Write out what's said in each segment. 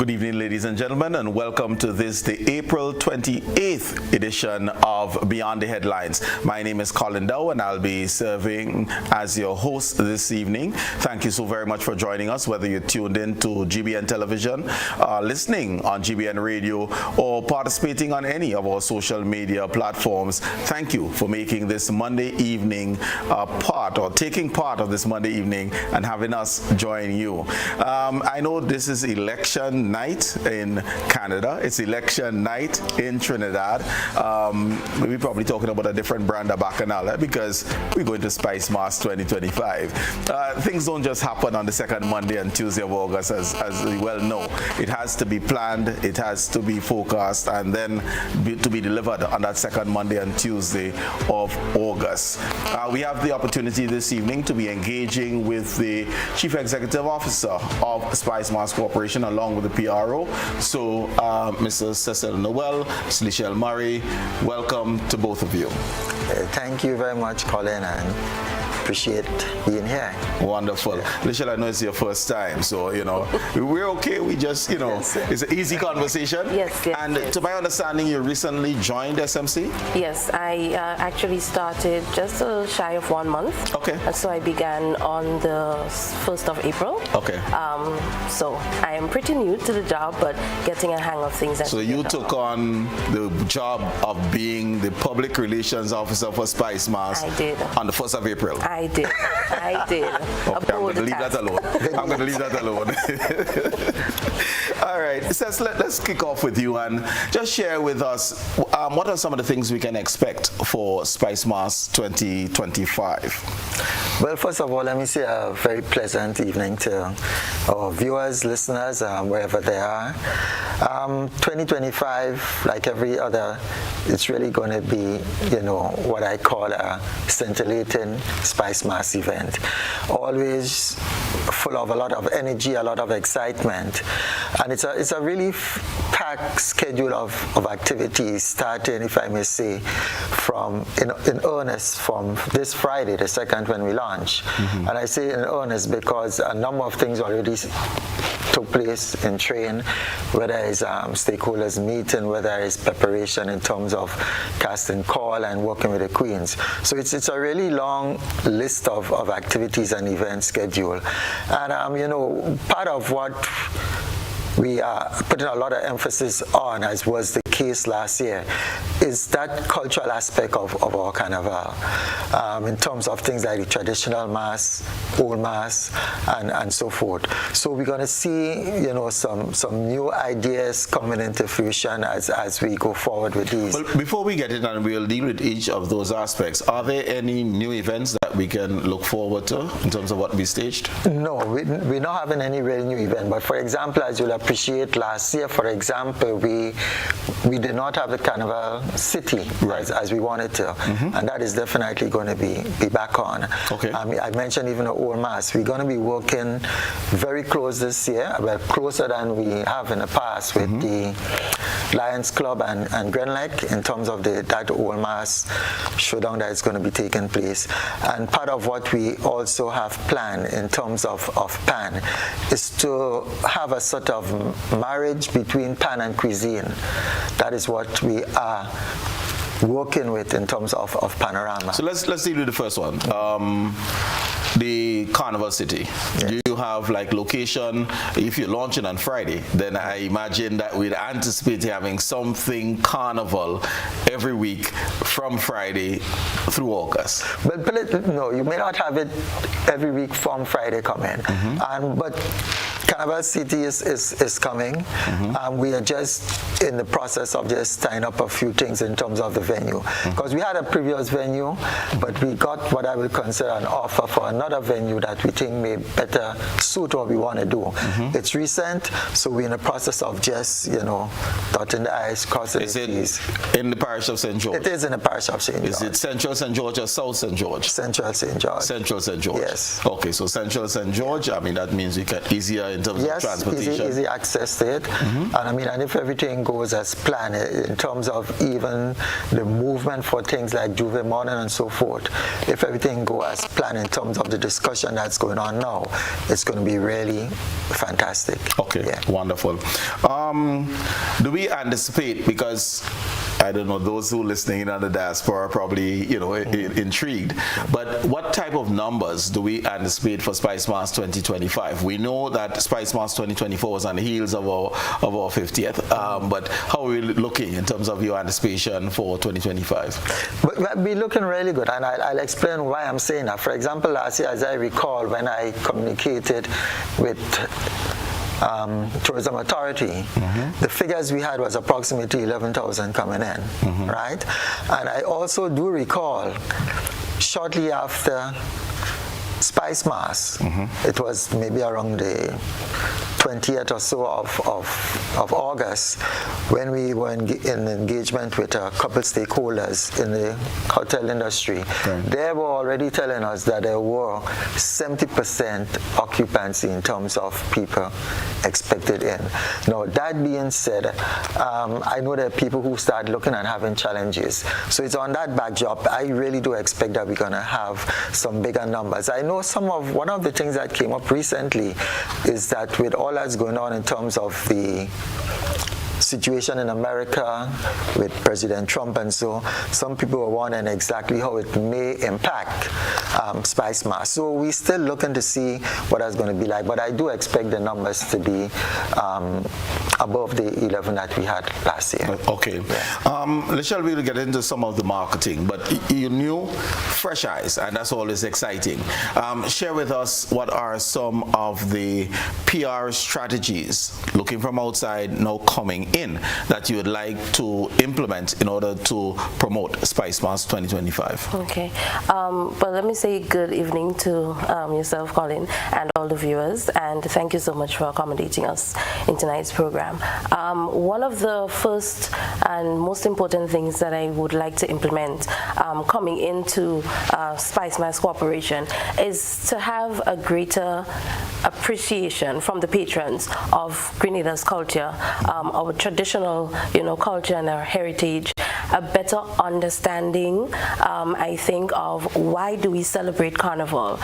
Good evening, ladies and gentlemen, and welcome to this, the April 28th edition of Beyond the Headlines. My name is Colin Dowe, and I'll be serving as your host this evening. Thank you so very much for joining us, whether you're tuned in to GBN Television, listening on GBN Radio, or participating on any of our social media platforms. Thank you for making this Monday evening taking part of this Monday evening and having us join you. I know this is election night in Canada. It's election night in Trinidad. We're probably talking about a different brand of Bacchanal because we're going to Spicemas 2025. Things don't just happen on the second Monday and Tuesday of August, as we well know. It has to be planned, it has to be forecast, and then to be delivered on that second Monday and Tuesday of August. We have the opportunity this evening to be engaging with the Chief Executive Officer of Spicemas Corporation along with the PRO. So, Mr. Cecil Noel, Ms. Lishelle Murray, welcome to both of you. Thank you very much, Colin, and appreciate being here. Wonderful. Lishelle, I know it's your first time, so, we're okay. We just, Yes. It's an easy conversation. Yes. And to my understanding, you recently joined SMC? Yes, I actually started just shy of 1 month. Okay. And so I began on the 1st of April. Okay. So I am pretty new to the job, but getting a hang of things. So you took on the job of being the Public Relations Officer for Spicemas. I did. On the 1st of April. I did. Okay, I'm going to leave that alone. I'm going to leave that alone. All right, Cec, let's kick off with you and just share with us what are some of the things we can expect for Spicemas 2025? Well, first of all, let me say a very pleasant evening to our viewers, listeners, wherever they are. 2025, like every other, it's really going to be, what I call a scintillating Spicemas event. Always full of a lot of energy, a lot of excitement. And it's a really packed schedule of activities starting, if I may say, in earnest from this Friday, the 2nd, when we launch. Mm-hmm. And I say in earnest because a number of things already took place in train, whether it's stakeholders meeting, whether it's preparation in terms of casting call and working with the Queens. So it's a really long list of activities and event schedule. And, part of what we are putting a lot of emphasis on, as was the case last year, is that cultural aspect of our carnival, in terms of things like the traditional mass, old mass, and so forth. So we're going to see, some new ideas coming into fruition as we go forward with these. Well, before we get it, and we'll deal with each of those aspects, are there any new events that we can look forward to in terms of what we staged? No, we're not having any really new event. But for example, as you'll appreciate, last year, for example, we did not have the Carnival City as we wanted to, mm-hmm. and that is definitely going to be back on. Okay. I mentioned even the old mass. We're going to be working very close this year, well, closer than we have in the past with mm-hmm. the Lions Club and Grenlec in terms of that old mass showdown that is going to be taking place. And part of what we also have planned in terms of PAN is to have a sort of marriage between PAN and cuisine. That is what we are working with in terms of panorama. So let's deal with the first one. The Carnival City. Yes. Do you have location? If you're launching on Friday, then I imagine that we'd anticipate having something Carnival every week from Friday through August. But no, you may not have it every week from Friday coming. Mm-hmm. But Carnival City is coming. Mm-hmm. We are just in the process of just tying up a few things in terms of the venue. Because mm-hmm. we had a previous venue, but we got what I would consider an offer for another venue that we think may better suit what we want to do. Mm-hmm. It's recent, so we're in the process of just, dotting the I's, crossing the T's. Is it in the parish of St. George? It is in the parish of St. George. Is it Central St. George or South St. George? Central St. George. Central St. George. Yes. Okay, so Central St. George, that means we can easier in terms of transportation. Easy access to it. And I mean, and if everything goes as planned in terms of even the movement for things like Juve Morning and so forth, if everything goes as planned in terms of the discussion that's going on now, it's going to be really fantastic. Okay, wonderful. Do we anticipate, because I don't know, those who are listening in on the diaspora are probably, intrigued, but what type of numbers do we anticipate for Spicemas 2025? We know that Spicemas 2024 was on the heels of our 50th, but how are we looking in terms of your anticipation for 2025? But we're looking really good, and I'll explain why I'm saying that. For example, last year, as I recall, when I communicated with Tourism Authority, the figures we had was approximately 11,000 coming in, right? And I also do recall, shortly after Spicemas, it was maybe around the 20th or so of August, when we were in engagement with a couple stakeholders in the hotel industry. They were already telling us that there were 70% occupancy in terms of people expected in. Now, that being said, I know there are people who start looking and having challenges. So it's on that backdrop, I really do expect that we're going to have some bigger numbers. I know one of the things that came up recently is that with all that's going on in terms of the situation in America with President Trump and so, some people are wondering exactly how it may impact Spicemas. So we're still looking to see what that's going to be like, but I do expect the numbers to be above the 11 that we had last year. Okay. Lishelle, we'll get into some of the marketing, but you knew fresh eyes, and that's always exciting. Share with us what are some of the PR strategies, looking from outside, now coming in, that you would like to implement in order to promote Spicemas 2025? Okay. But let me say good evening to yourself, Colin, and all the viewers, and thank you so much for accommodating us in tonight's program. One of the first and most important things that I would like to implement coming into Spicemas Corporation is to have a greater appreciation from the patrons of Grenada's culture, our traditional, culture and our heritage, a better understanding, I think, of why do we celebrate Carnival?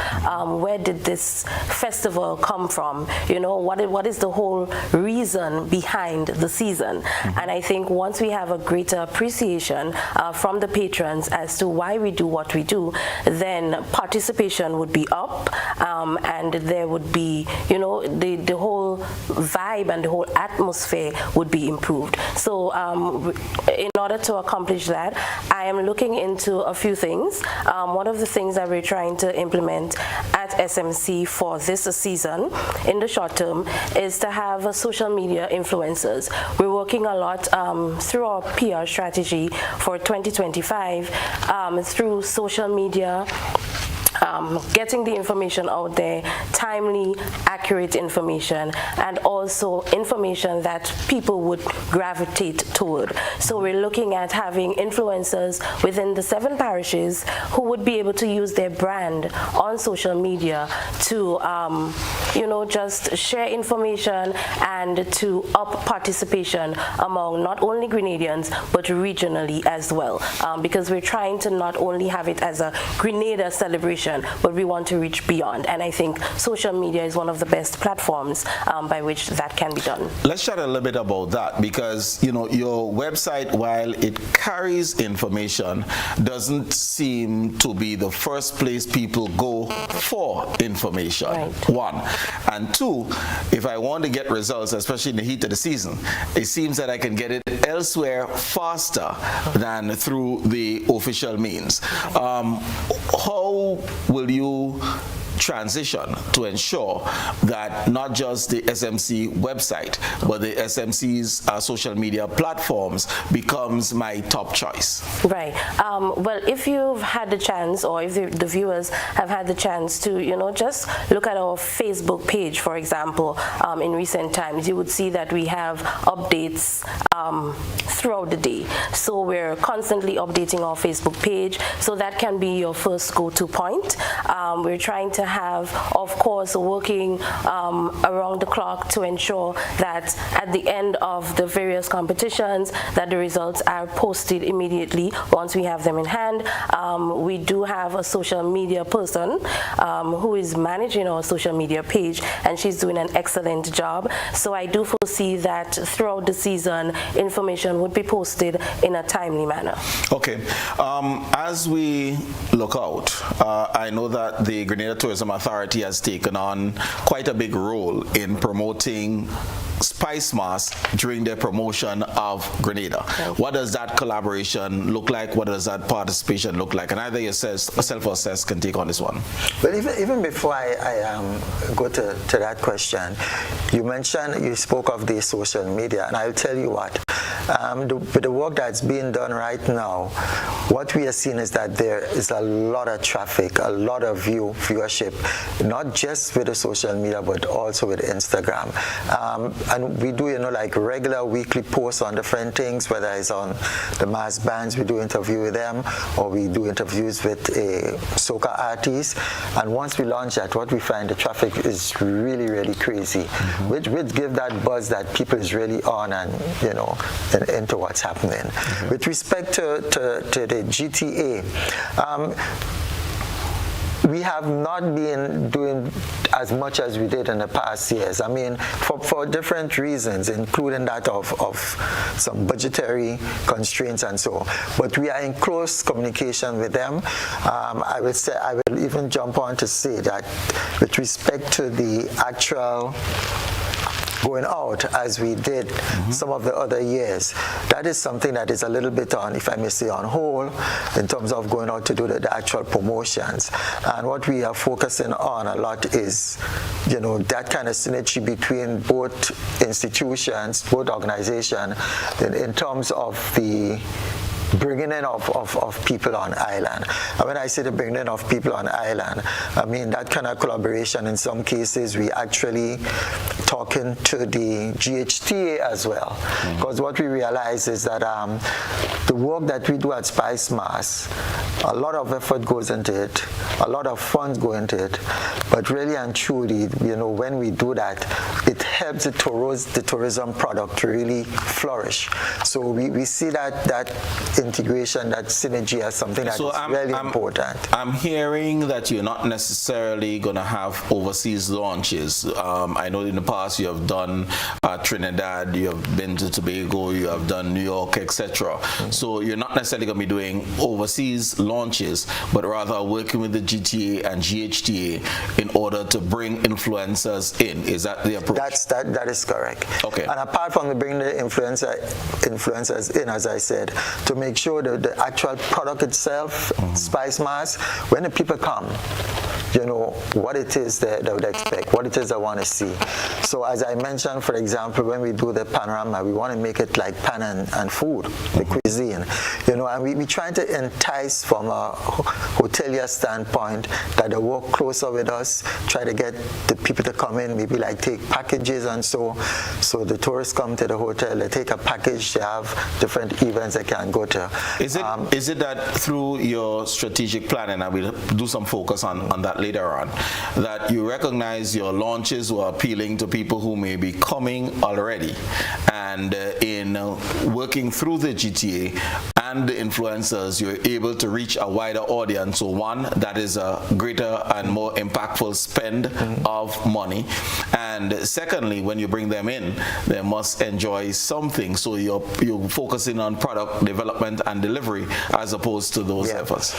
Where did this festival come from? What is the whole reason behind the season? And I think once we have a greater appreciation from the patrons as to why we do what we do, then participation would be up, and there would be, the whole vibe and the whole atmosphere would be improved. So in order to accomplish that, I am looking into a few things. One of the things that we're trying to implement at SMC for this season in the short term is to have social media influencers. We're working a lot through our PR strategy for 2025 through social media, getting the information out there, timely, accurate information, and also information that people would gravitate toward. So we're looking at having influencers within the 7 parishes who would be able to use their brand on social media to, just share information and to up participation among not only Grenadians, but regionally as well. Because we're trying to not only have it as a Grenada celebration, but we want to reach beyond. And I think social media is one of the best platforms by which that can be done. Let's chat a little bit about that, because your website, while it carries information, doesn't seem to be the first place people go for information. Right. 1. And 2, if I want to get results, especially in the heat of the season, it seems that I can get it elsewhere faster than through the official means. How will you transition to ensure that not just the SMC website, but the SMC's social media platforms becomes my top choice? Right. Well, if you've had the chance, or if the viewers have had the chance to, just look at our Facebook page, for example, in recent times, you would see that we have updates throughout the day. So we're constantly updating our Facebook page, so that can be your first go-to point. We're trying to have, of course, working around the clock to ensure that at the end of the various competitions that the results are posted immediately once we have them in hand. We do have a social media person who is managing our social media page, and she's doing an excellent job. So I do foresee that throughout the season, information would be posted in a timely manner. Okay. As we look out, I know that the Grenada Tourism Authority has taken on quite a big role in promoting Spicemas during their promotion of Grenada. What does that collaboration look like? What does that participation look like? And either yourself or Cecil can take on this one. But even before I go to that question, you spoke of the social media, and I'll tell you what. With the work that's being done right now, what we are seeing is that there is a lot of traffic, a lot of viewership, not just with the social media, but also with Instagram. And we do, like regular weekly posts on different things, whether it's on the mass bands, we do interview with them, or we do interviews with soca artists. And once we launch that, what we find, the traffic is really, really crazy, which give that buzz that people is really on and, into what's happening. With respect to the GTA, we have not been doing as much as we did in the past years. I mean, for different reasons, including that of some budgetary constraints and so on. But we are in close communication with them. I will even jump on to say that with respect to the actual going out as we did some of the other years, that is something that is a little bit on, if I may say, on hold in terms of going out to do the actual promotions. And what we are focusing on a lot is, that kind of synergy between both institutions, both organizations, in terms of the bringing in of people on island. And when I say the bringing in of people on island, I mean that kind of collaboration. In some cases, we actually talking to the GHTA as well, because what we realize is that the work that we do at Spicemas, a lot of effort goes into it, a lot of funds go into it, but really and truly, when we do that, it helps the tourism product to really flourish. So we see that integration, that synergy as something that is really important. I'm hearing that you're not necessarily going to have overseas launches. I know in the past you have done Trinidad, you have been to Tobago, you have done New York, etc. So you're not necessarily going to be doing overseas launches, but rather working with the GTA and GHTA in order to bring influencers in. Is that the approach? That is correct. Okay. And apart from bringing the influencers in, as I said, to make sure that the actual product itself, Spicemas, when the people come, what it is that they would expect, what it is they want to see. So as I mentioned, for example, when we do the panorama, we want to make it like pan and food, the cuisine, and we try to entice from a hotelier standpoint that they work closer with us, try to get the people to come in, maybe like take packages and so the tourists come to the hotel, they take a package, they have different events they can go to. Is it that through your strategic planning, and we'll do some focus on that later on, that you recognize your launches were appealing to people who may be coming already, and in working through the GTA and the influencers, you're able to reach a wider audience. So one, that is a greater and more impactful spend of money, and secondly, when you bring them in, they must enjoy something. So you're focusing on product development and delivery as opposed to those efforts.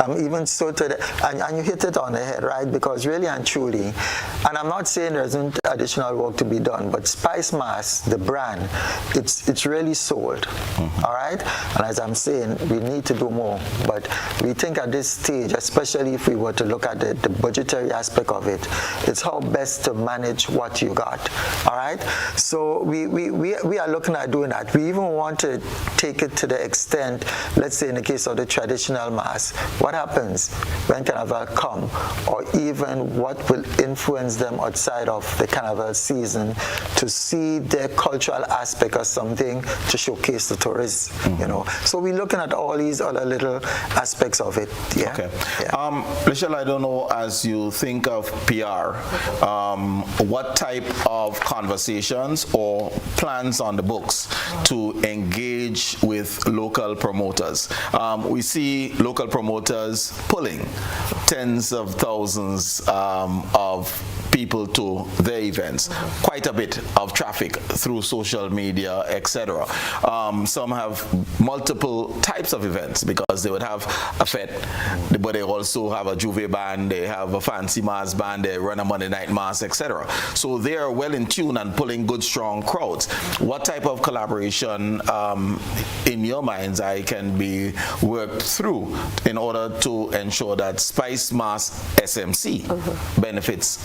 Even so, and you hit it on the head, right? Because really and truly, and I'm not saying there isn't additional work to be done, but Spicemas, the brand, it's really sold. All right, and as I'm saying, we need to do more, but we think at this stage, especially if we were to look at the budgetary aspect of it, it's how best to manage what you got. All right, so we are looking at doing that. We even want to take it to the extent, let's say in the case of the traditional mass, what happens when Carnival come, or even what will influence them outside of the Carnival season to see their cultural aspect as something to showcase the tourists, So we're looking at all these other little aspects of it. Yeah. Okay. Yeah. Lishelle, I don't know, as you think of PR, what type of conversations or plans on the books to engage with local promoters? We see local promoters pulling tens of thousands of people to their events, quite a bit of traffic through social media, etc. Some have multiple types of events because they would have a fete, but they also have a Juve band, they have a fancy mass band, they run a Monday night mass, etc. So they are well in tune and pulling good, strong crowds. What type of collaboration in your mind's eye can be worked through in order to ensure that Spicemas SMC benefits?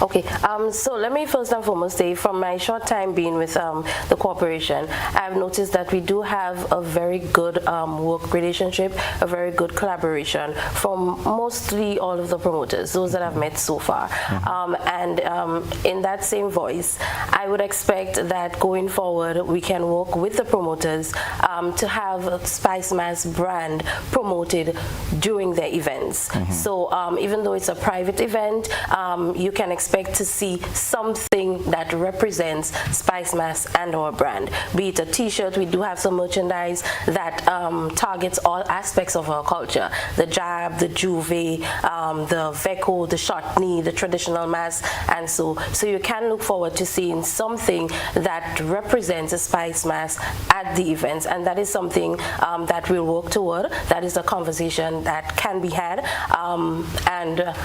Okay, so let me first and foremost say, from my short time being with the corporation, I've noticed that we do have a very good work relationship, a very good collaboration from mostly all of the promoters, those that I've met so far. And in that same voice, I would expect that going forward, we can work with the promoters to have Spicemas brand promoted during their events. So even though it's a private event, you can expect to see something that represents Spicemas and our brand. Be it a t-shirt, we do have some merchandise that targets all aspects of our culture. The jab, the juve, the veco, the shotney, the traditional mass, and so you can look forward to seeing something that represents a Spicemas at the events, and that is something that we'll work toward. That is a conversation that can be had, and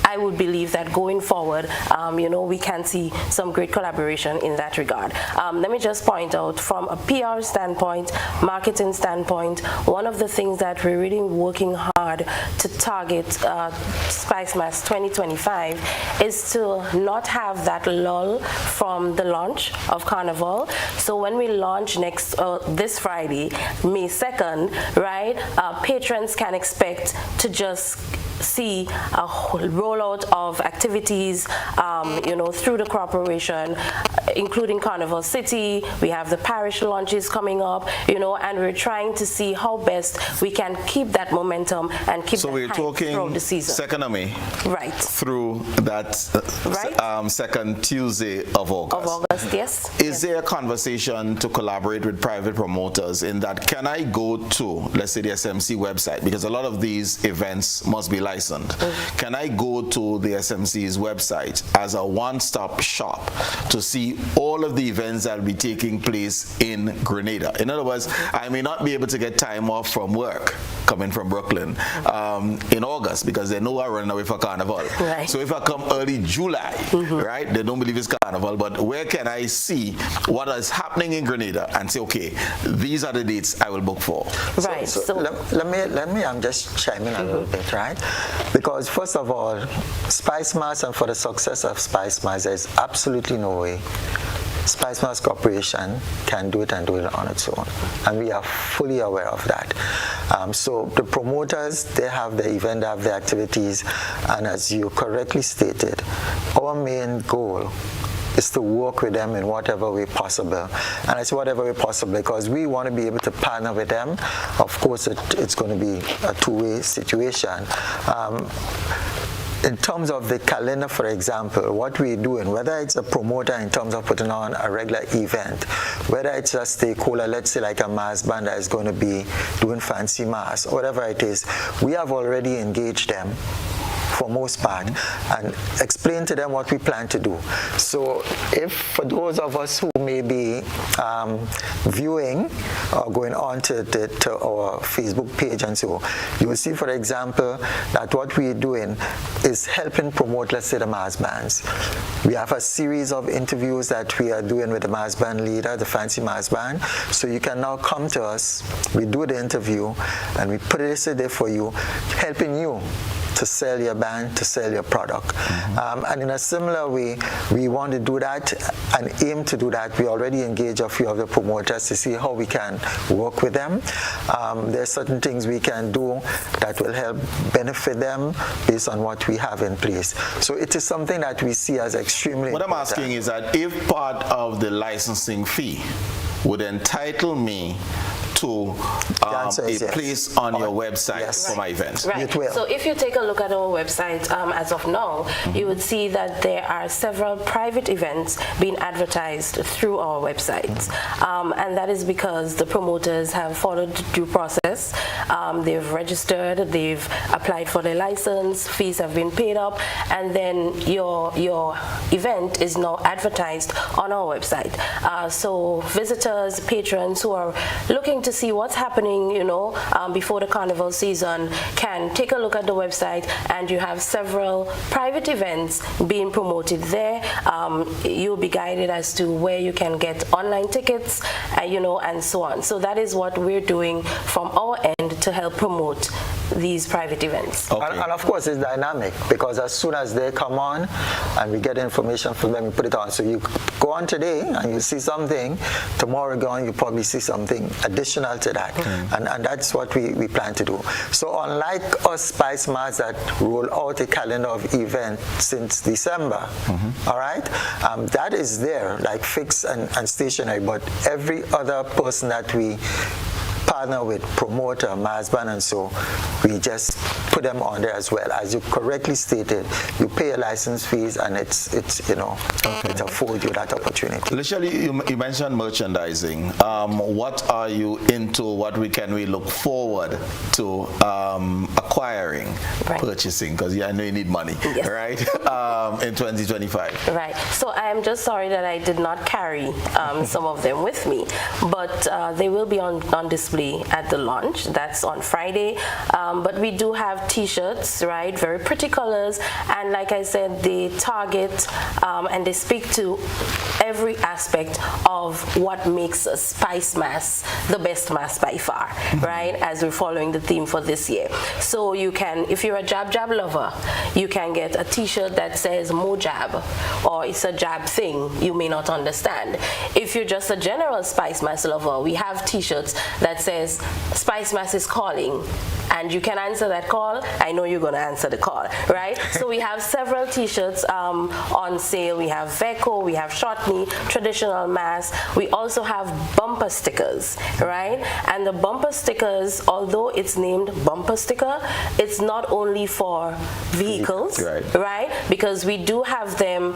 I would believe that going forward, we can see some great collaboration in that regard. Let me just point out, from a PR standpoint, marketing standpoint, one of the things that we're really working hard to target Spicemas 2025 is to not have that lull from the launch of Carnival. So when we launch this Friday, May 2nd, right, patrons can expect to just see a rollout of activities, through the corporation, including Carnival City. We have the parish launches coming up, and we're trying to see how best we can keep that momentum and keep so that we're talking throughout the season. 2nd of May, right, through that second Tuesday of August. Of August, yes. Is there a conversation to collaborate with private promoters in that? Can I go to, let's say, the SMC website, because a lot of these events must be licensed. Can I go to the SMC's website as a one-stop shop to see all of the events that will be taking place in Grenada? In other words, I may not be able to get time off from work coming from Brooklyn in August because they know I'm running away for Carnival. Right. So if I come early July, right, they don't believe it's Carnival, but where can I see what is happening in Grenada and say, okay, these are the dates I will book for? Right. So let me just chime in a little bit, right? Because first of all, Spicemas, and for the success of Spicemas, there's absolutely no way Spicemas Corporation can do it and do it on its own, and we are fully aware of that. So the promoters, they have the event, they have the activities, and as you correctly stated, our main goal is to work with them in whatever way possible. And I say whatever way possible because we want to be able to partner with them. Of course, it's going to be a two-way situation. In terms of the calendar, for example, what we're doing, whether it's a promoter in terms of putting on a regular event, whether it's a stakeholder, let's say like a mass band that is going to be doing fancy mass, whatever it is, we have already engaged them for most part and explain to them what we plan to do. So if for those of us who may be viewing or going on to our Facebook page and so, you will see, for example, that what we're doing is helping promote, let's say, the mass bands. We have a series of interviews that we are doing with the mass band leader, the fancy mass band. So you can now come to us, we do the interview, and we put it there for you, helping you to sell your band, to sell your product. And in a similar way, we want to do that and aim to do that. We already engage a few of the promoters to see how we can work with them. There are certain things we can do that will help benefit them based on what we have in place. So it is something that we see as extremely important. What I'm asking is that if part of the licensing fee would entitle me to a place on your website for my event. Right. So if you take a look at our website as of now, you would see that there are several private events being advertised through our website. And that is because the promoters have followed due process. They've registered, they've applied for their license, fees have been paid up, and then your event is now advertised on our website. So visitors, patrons who are looking to see what's happening, before the carnival season can take a look at the website, and you have several private events being promoted there. You'll be guided as to where you can get online tickets, and so on. So that is what we're doing from our end to help promote these private events. Okay. And of course it's dynamic, because as soon as they come on and we get information from them, we put it on. So you go on today and you see something, tomorrow go on, you probably see something additional to that. And that's what we plan to do. So unlike us Spicemas that roll out a calendar of events since December, all right, that is there, like fixed and stationary, but every other person that we partner with, promoter, mass band, and so we just put them on there as well. As you correctly stated, you pay your license fees, and it affords you that opportunity. Lishelle, you mentioned merchandising. What are you into? What can we look forward to acquiring, purchasing? Because I know you need money, right? In 2025. Right. So I am just sorry that I did not carry some of them with me, but they will be on display at the launch. That's on Friday. But we do have t-shirts, right? Very pretty colors, and like I said, they target and they speak to every aspect of what makes a Spicemas the best mass by far, right? As we're following the theme for this year. So you can, if you're a jab lover, you can get a t-shirt that says Mo Jab, or it's a jab thing you may not understand. If you're just a general Spicemas lover, we have t-shirts that says Spicemas is calling, and you can answer that call. I know you're going to answer the call, right? So we have several t-shirts on sale. We have Veco, we have Shotney, traditional mass. We also have bumper stickers, right? And the bumper stickers, although it's named bumper sticker, it's not only for vehicles, right? Because we do have them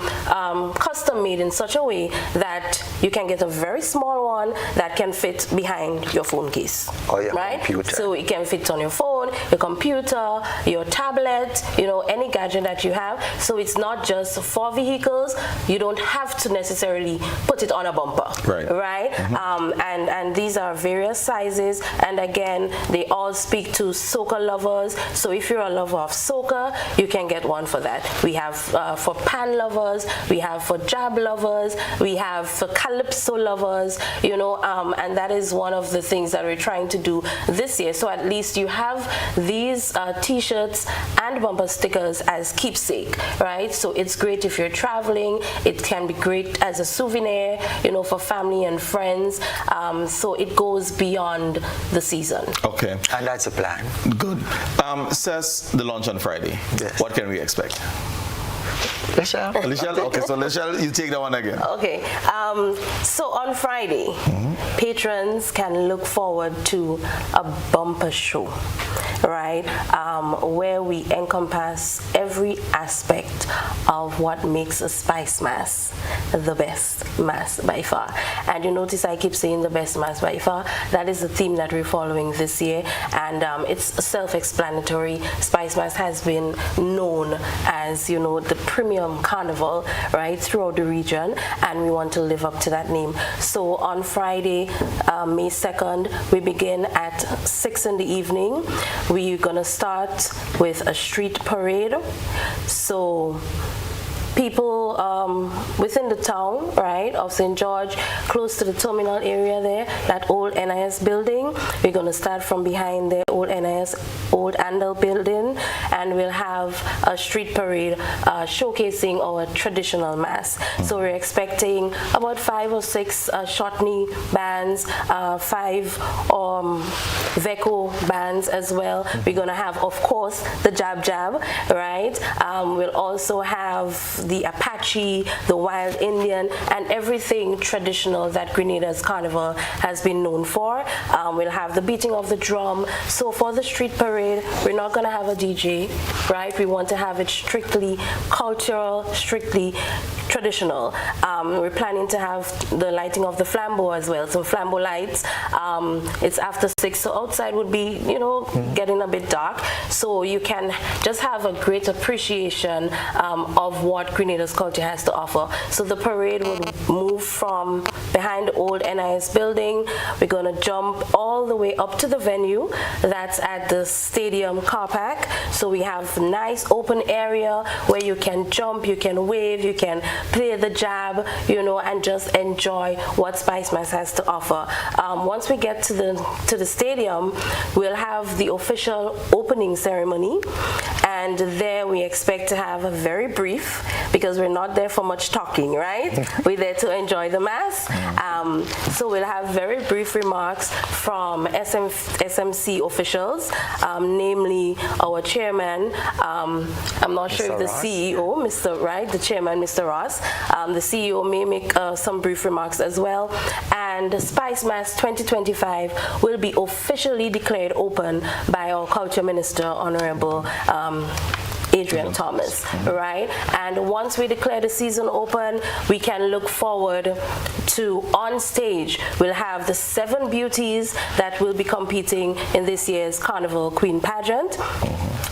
custom made in such a way that you can get a very small one that can fit behind your phone case, right? Computer. So it can fit on your phone, your computer, your tablet, any gadget that you have. So it's not just for vehicles. You don't have to necessarily put it on a bumper, right? And these are various sizes, and again, they all speak to soca lovers. So if you're a lover of soca, you can get one for that. We have for pan lovers, we have for jab lovers, we have for calypso lovers, and that is one of the things that we're trying to do this year. So at least you have these t-shirts and bumper stickers as keepsake, right? So it's great if you're traveling. It can be great as a souvenir, for family and friends. So it goes beyond the season. Okay. And that's a plan. Good. Says the launch on Friday. Yes. What can we expect? Lishelle? Okay, so Lishelle, you take that one again. Okay. So on Friday, patrons can look forward to a bumper show, right? Where we encompass every aspect of what makes a Spicemas the best mass by far. And you notice I keep saying the best mass by far. That is the theme that we're following this year, and it's self-explanatory. Spicemas has been known as, the premium carnival, right, throughout the region, and we want to live up to that name. So on Friday, May 2nd, we begin at 6 in the evening. We're gonna start with a street parade. So people within the town, right, of St. George, close to the terminal area there, that old NIS building, we're going to start from behind there old NIS Old Andal building, and we'll have a street parade showcasing our traditional mass. So we're expecting about 5 or 6 shortney bands, 5 Veco bands as well. We're going to have, of course, the Jab Jab, right? We'll also have the Apache, the Wild Indian, and everything traditional that Grenada's Carnival has been known for. We'll have the beating of the drum. So for the street parade, we're not going to have a DJ, right? We want to have it strictly cultural, strictly traditional. We're planning to have the lighting of the flambeau as well, some flambeau lights. It's after 6, so outside would be, getting a bit dark. So you can just have a great appreciation of what Grenada's culture has to offer. So the parade would move from behind the old NIS building. We're going to jump all the way up to the venue that's at the stadium car park. So we have nice open area where you can jump, you can wave, you can play the jab, and just enjoy what Spicemas has to offer. Once we get to the stadium, we'll have the official opening ceremony, and there we expect to have a very brief, because we're not there for much talking, right? We're there to enjoy the mass. So we'll have very brief remarks from SMC officials, namely our chairman. I'm not sure if the CEO, the chairman, Mr. Ross. The CEO may make some brief remarks as well. And Spicemas 2025 will be officially declared open by our Culture Minister, Honorable Adrian Thomas, right? And once we declare the season open, we can look forward to, on stage, we'll have the 7 beauties that will be competing in this year's Carnival Queen Pageant.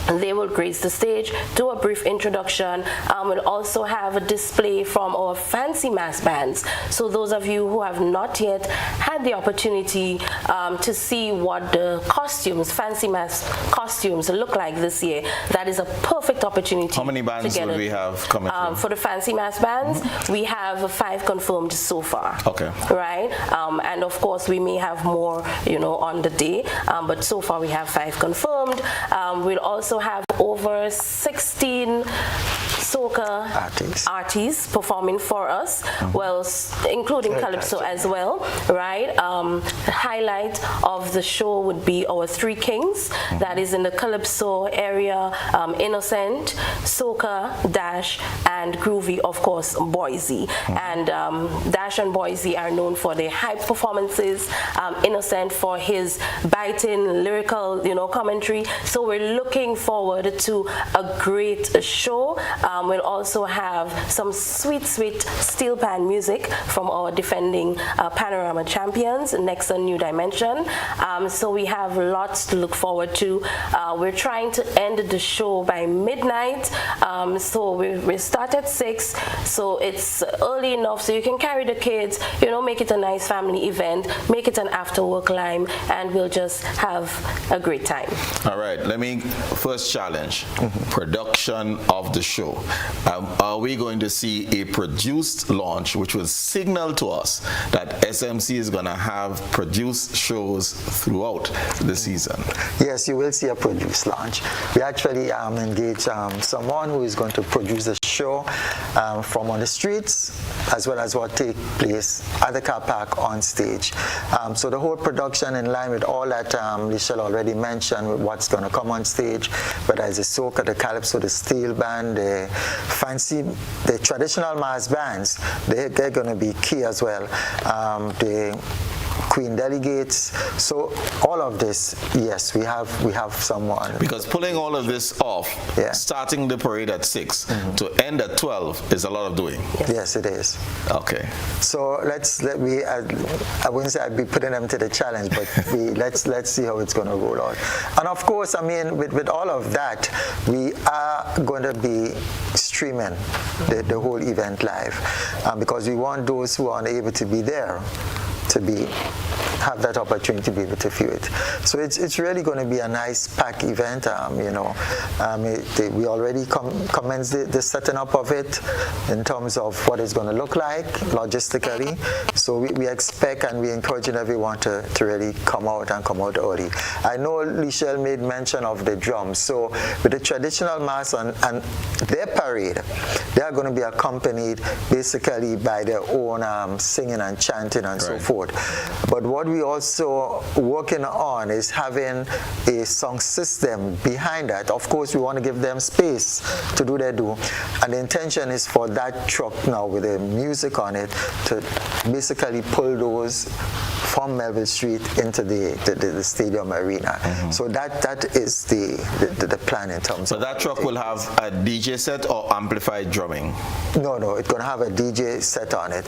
And they will grace the stage, do a brief introduction. We'll also have a display from our fancy mass bands. So those of you who have not yet had the opportunity to see what the costumes, fancy mass costumes look like this year, that is a perfect opportunity. How many bands will we have coming through? For the fancy mass bands, we have 5 confirmed so far. Okay. Right? And of course, we may have more, on the day, but so far we have 5 confirmed. We'll also have over 16 soca artists performing for us, well, including Calypso as well, right? The highlight of the show would be our 3 kings, that is in the Calypso area, Innocent, Soca, Dash, and Groovy, of course, Boise. And Dash and Boise are known for their hype performances, Innocent for his biting lyrical, commentary. So we're looking forward to a great show. We'll also have some sweet steel pan music from our defending Panorama champions, Next and New Dimension. So we have lots to look forward to. We're trying to end the show by midnight. So we start at 6, so it's early enough so you can carry the kids, make it a nice family event, make it an after work lime, and we'll just have a great time. All right, let me first challenge production of the show. Are we going to see a produced launch which will signal to us that SMC is going to have produced shows throughout the season? Yes, you will see a produced launch. We actually engaged someone who is going to produce the show from on the streets, as well as what take place at the car park on stage. So the whole production in line with all that Lishelle already mentioned, with what's going to come on stage, whether it's the soca, the calypso, the steel band, the fancy, the traditional mass bands, they're going to be key as well. The Queen delegates. So all of this, yes, we have someone. Because pulling all of this off, starting the parade at 6 to end at 12 is a lot of doing. Yes, it is. Okay. So I wouldn't say I'd be putting them to the challenge, but let's see how it's going to roll out. And of course, I mean, with all of that, we are going to be streaming the whole event live, because we want those who are unable to be there to be have that opportunity to be able to view it. So it's really going to be a nice packed event. We already commenced the setting up of it in terms of what it's going to look like logistically. So we expect and we encouraging everyone to really come out and come out early. I know Lishelle made mention of the drums. So with the traditional mass and their parade, they are going to be accompanied basically by their own singing and chanting and so forth. But what we also working on is having a song system behind that. Of course, we want to give them space to do their due. And the intention is for that truck now with the music on it to basically pull those from Melville Street into the stadium arena. So that is the plan in terms of... So that truck will have a DJ set or amplified drumming? No, it's going to have a DJ set on it.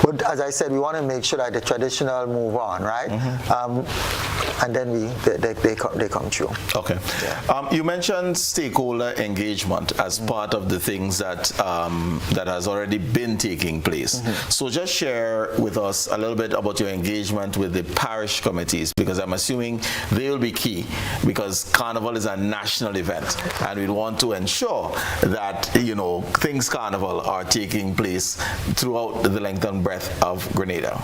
But as I said, we want to make sure that the traditional move on, right? And then they come through. Okay. Yeah. You mentioned stakeholder engagement as part of the things that that has already been taking place. So just share with us a little bit about your engagement with the parish committees, because I'm assuming they will be key, because Carnival is a national event and we want to ensure that things Carnival are taking place throughout the length and breadth of Grenada.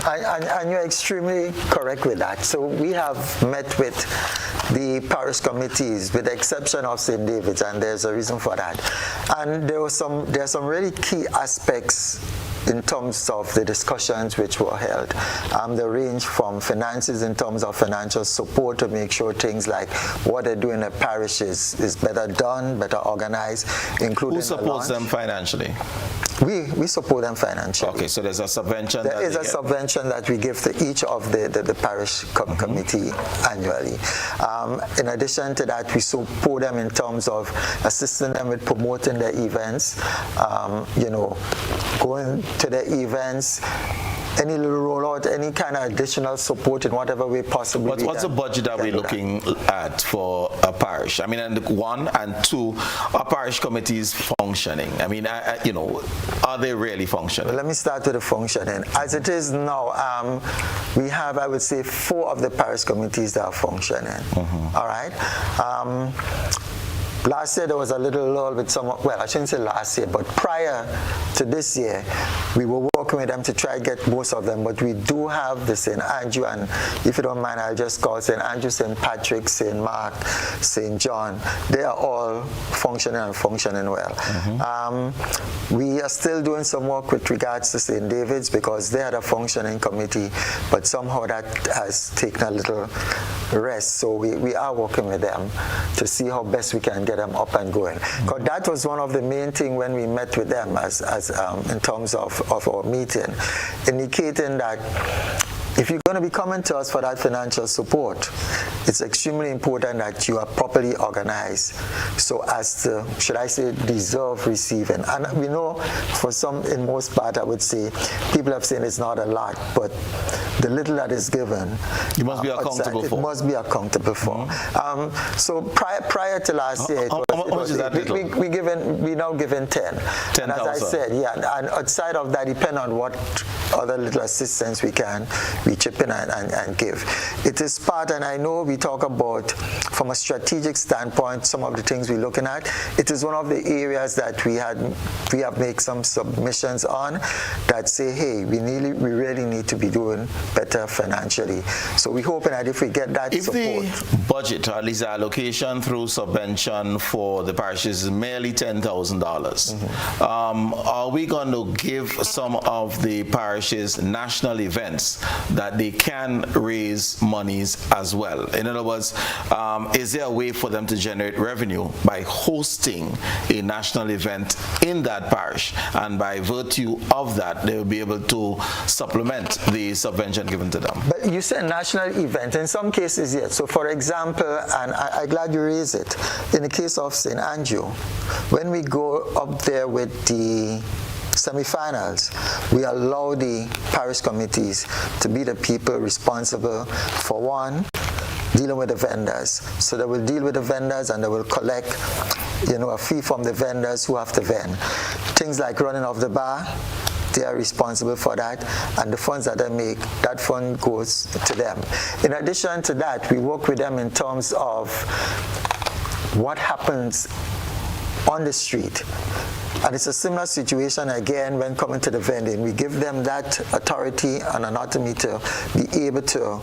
And you're extremely correct with that. So we have met with the parish committees, with the exception of St. David's, and there's a reason for that. And there are some really key aspects in terms of the discussions which were held. They range from finances in terms of financial support to make sure things like what they do in the parish is better done, better organized, including Who supports them financially? We support them financially. Okay, so there's a subvention. There is a subvention that we give to each of the parish committee annually. In addition to that, we support them in terms of assisting them with promoting their events, going to the events, any little rollout, any kind of additional support in whatever way possible. What's the budget that we're looking at for a parish? I mean, and one, and two, are parish committees functioning? I mean, are they really functioning? Well, let me start with the functioning. As it is now, we have, I would say, 4 of the parish committees that are functioning. All right. Last year there was a little lull with some, well, I shouldn't say last year, but prior to this year, we were working with them to try to get most of them, but we do have the St. Andrew, and if you don't mind, I'll just call St. Andrew, St. Patrick, St. Mark, St. John. They are all functioning and functioning well. We are still doing some work with regards to St. David's because they had a functioning committee, but somehow that has taken a little rest. So we are working with them to see how best we can get them up and going. Because that was one of the main things when we met with them as in terms of our meeting, indicating that if you're going to be coming to us for that financial support, it's extremely important that you are properly organized so as to, should I say, deserve receiving. And we know for some, in most part, I would say, people have said it's not a lot, but the little that is given, you must be accountable for. It must be accountable for. So prior to last year, we now given 10. And as I said, and outside of that, depending on what other little assistance we can, we chip in and give. It is part, and I know we talk about, from a strategic standpoint, some of the things we're looking at. It is one of the areas that we have made some submissions on that say, hey, we really need to be doing better financially. So we're hoping that if we get that support. If the budget, or at least the allocation through subvention for the parishes is merely $10,000, are we going to give some of the parishes national events that they can raise monies as well? In other words, is there a way for them to generate revenue by hosting a national event in that parish, and by virtue of that they will be able to supplement the subvention given to them? But you said national event. In some cases, yes. So for example, and I'm glad you raised it, in the case of St. Andrew, when we go up there with the semi-finals, we allow the parish committees to be the people responsible for, one, dealing with the vendors. So they will deal with the vendors and they will collect, a fee from the vendors who have to vend. Things like running of the bar, they are responsible for that, and the funds that they make, that fund goes to them. In addition to that, we work with them in terms of what happens on the street. And it's a similar situation again when coming to the vending. We give them that authority and autonomy to be able to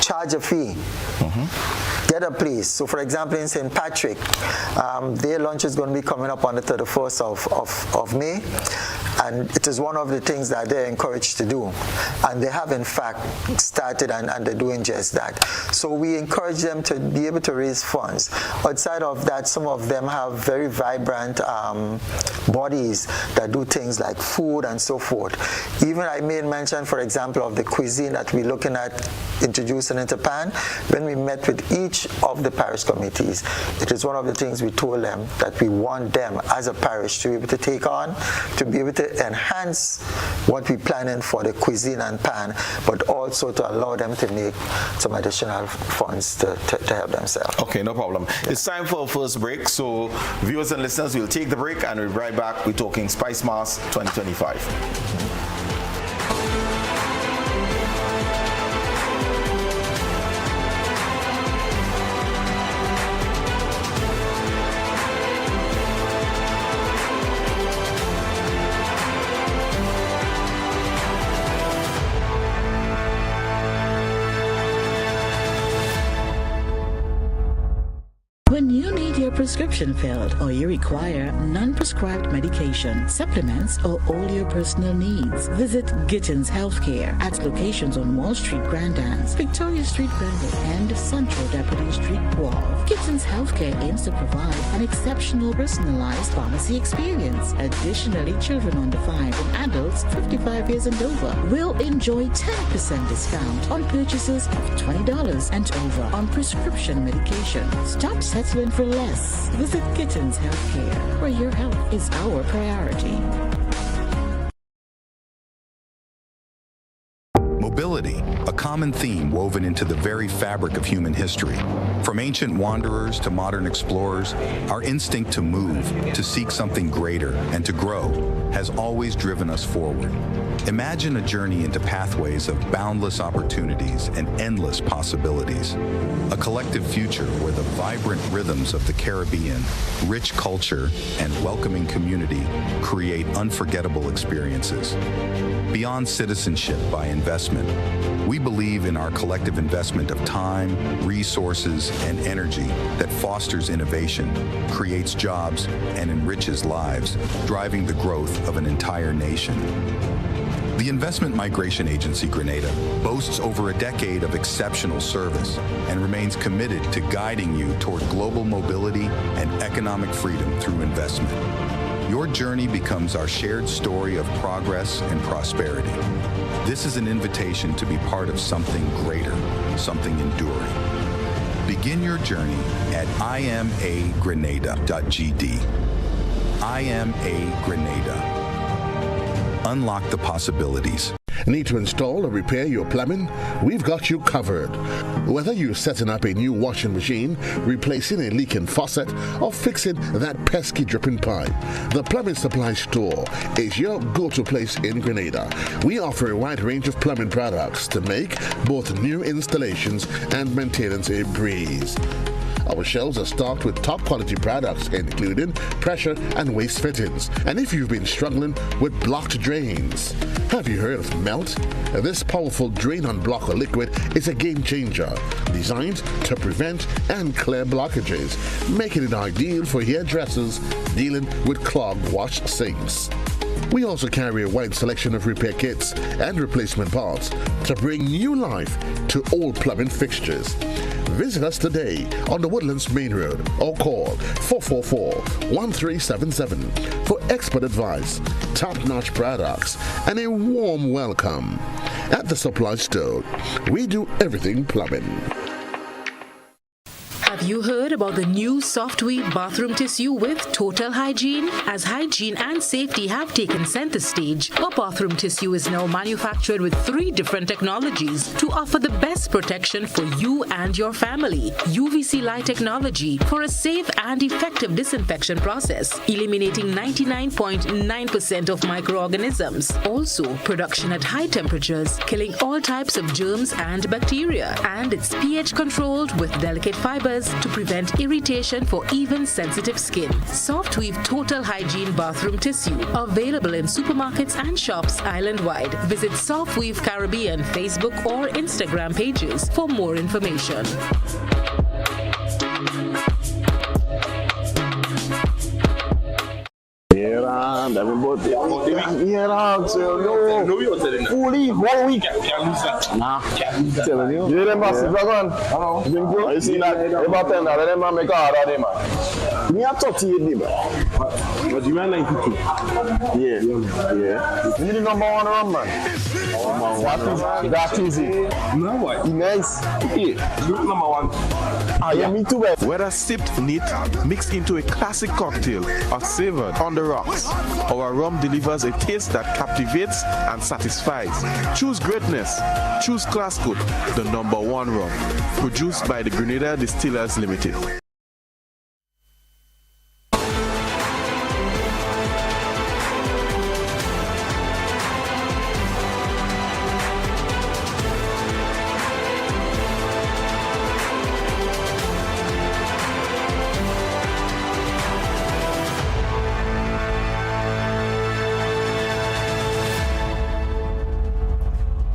charge a fee. Get a place. So for example, in St. Patrick, their lunch is going to be coming up on the 31st of May, and it is one of the things that they're encouraged to do. And they have in fact started, and they're doing just that. So we encourage them to be able to raise funds. Outside of that, some of them have very vibrant bodies that do things like food and so forth. Even I made mention, for example, of the cuisine that we're looking at introducing into PAN. When we met with each of the parish committees, it is one of the things we told them that we want them as a parish to be able to take on, to be able to enhance what we're planning for the cuisine and PAN, but also to allow them to make some additional funds to help themselves. Okay, no problem. It's time for our first break, so viewers and listeners, we'll take the break and we'll be right back. We're talking Spicemas 2025. When you need your prescription filled or you require non-prescribed medication, supplements, or all your personal needs, visit Gittins Healthcare at locations on Wall Street, Grandans, Victoria Street, Brandon, and Central Deputy Street, Wharf. Gittins Healthcare aims to provide an exceptional personalized pharmacy experience. Additionally, children under 5 and adults 55 years and over will enjoy 10% discount on purchases of $20 and over on prescription medication. Stop settling for less. Visit Gittins Healthcare, where your health is our priority. Mobility, a common theme woven into the very fabric of human history. From ancient wanderers to modern explorers, our instinct to move, to seek something greater, and to grow has always driven us forward. Imagine a journey into pathways of boundless opportunities and endless possibilities. A collective future where the vibrant rhythms of the Caribbean, rich culture, and welcoming community create unforgettable experiences. Beyond citizenship by investment, we believe in our collective investment of time, resources, and energy that fosters innovation, creates jobs, and enriches lives, driving the growth of an entire nation. The Investment Migration Agency Grenada boasts over a decade of exceptional service and remains committed to guiding you toward global mobility and economic freedom through investment. Your journey becomes our shared story of progress and prosperity. This is an invitation to be part of something greater, something enduring. Begin your journey at imagrenada.gd. IMA Grenada. Unlock the possibilities. Need to install or repair your plumbing? We've got you covered. Whether you're setting up a new washing machine, replacing a leaking faucet, or fixing that pesky dripping pipe, the Plumbing Supply Store is your go-to place in Grenada. We offer a wide range of plumbing products to make both new installations and maintenance a breeze. Our shelves are stocked with top quality products including pressure and waste fittings. And if you've been struggling with blocked drains, have you heard of Melt? This powerful drain-on blocker liquid is a game changer, designed to prevent and clear blockages, making it ideal for hairdressers dealing with clogged wash sinks. We also carry a wide selection of repair kits and replacement parts to bring new life to old plumbing fixtures. Visit us today on the Woodlands Main Road or call 444-1377 for expert advice, top-notch products, and a warm welcome. At the Supply Store, we do everything plumbing. Have You heard about the new Soft Weave bathroom tissue with total hygiene? As hygiene and safety have taken center stage, our bathroom tissue is now manufactured with 3 different technologies to offer the best protection for you and your family. UVC light technology for a safe and effective disinfection process, eliminating 99.9% of microorganisms. Also, production at high temperatures, killing all types of germs and bacteria. And it's pH controlled with delicate fibers to prevent irritation for even sensitive skin. Soft Weave Total Hygiene Bathroom Tissue, available in supermarkets and shops island-wide. Visit Soft Weave Caribbean Facebook or Instagram pages for more information. Fully 1 week. Nah. Telling you. You them boss dragon. Hello. You see that? About 10 that them make hard on them man. Me have 38 man. But you man 92. Yeah. Yeah. You the number 1 run man. That is it. No what? Nice. Yeah. You number 1. Ah yeah, me too. Whether sipped neat, mixed into a classic cocktail, or savored on the rocks, our rum delivers a taste that captivates and satisfies. Choose greatness. Choose Classcoat, the number 1 rum. Produced by the Grenada Distillers Limited.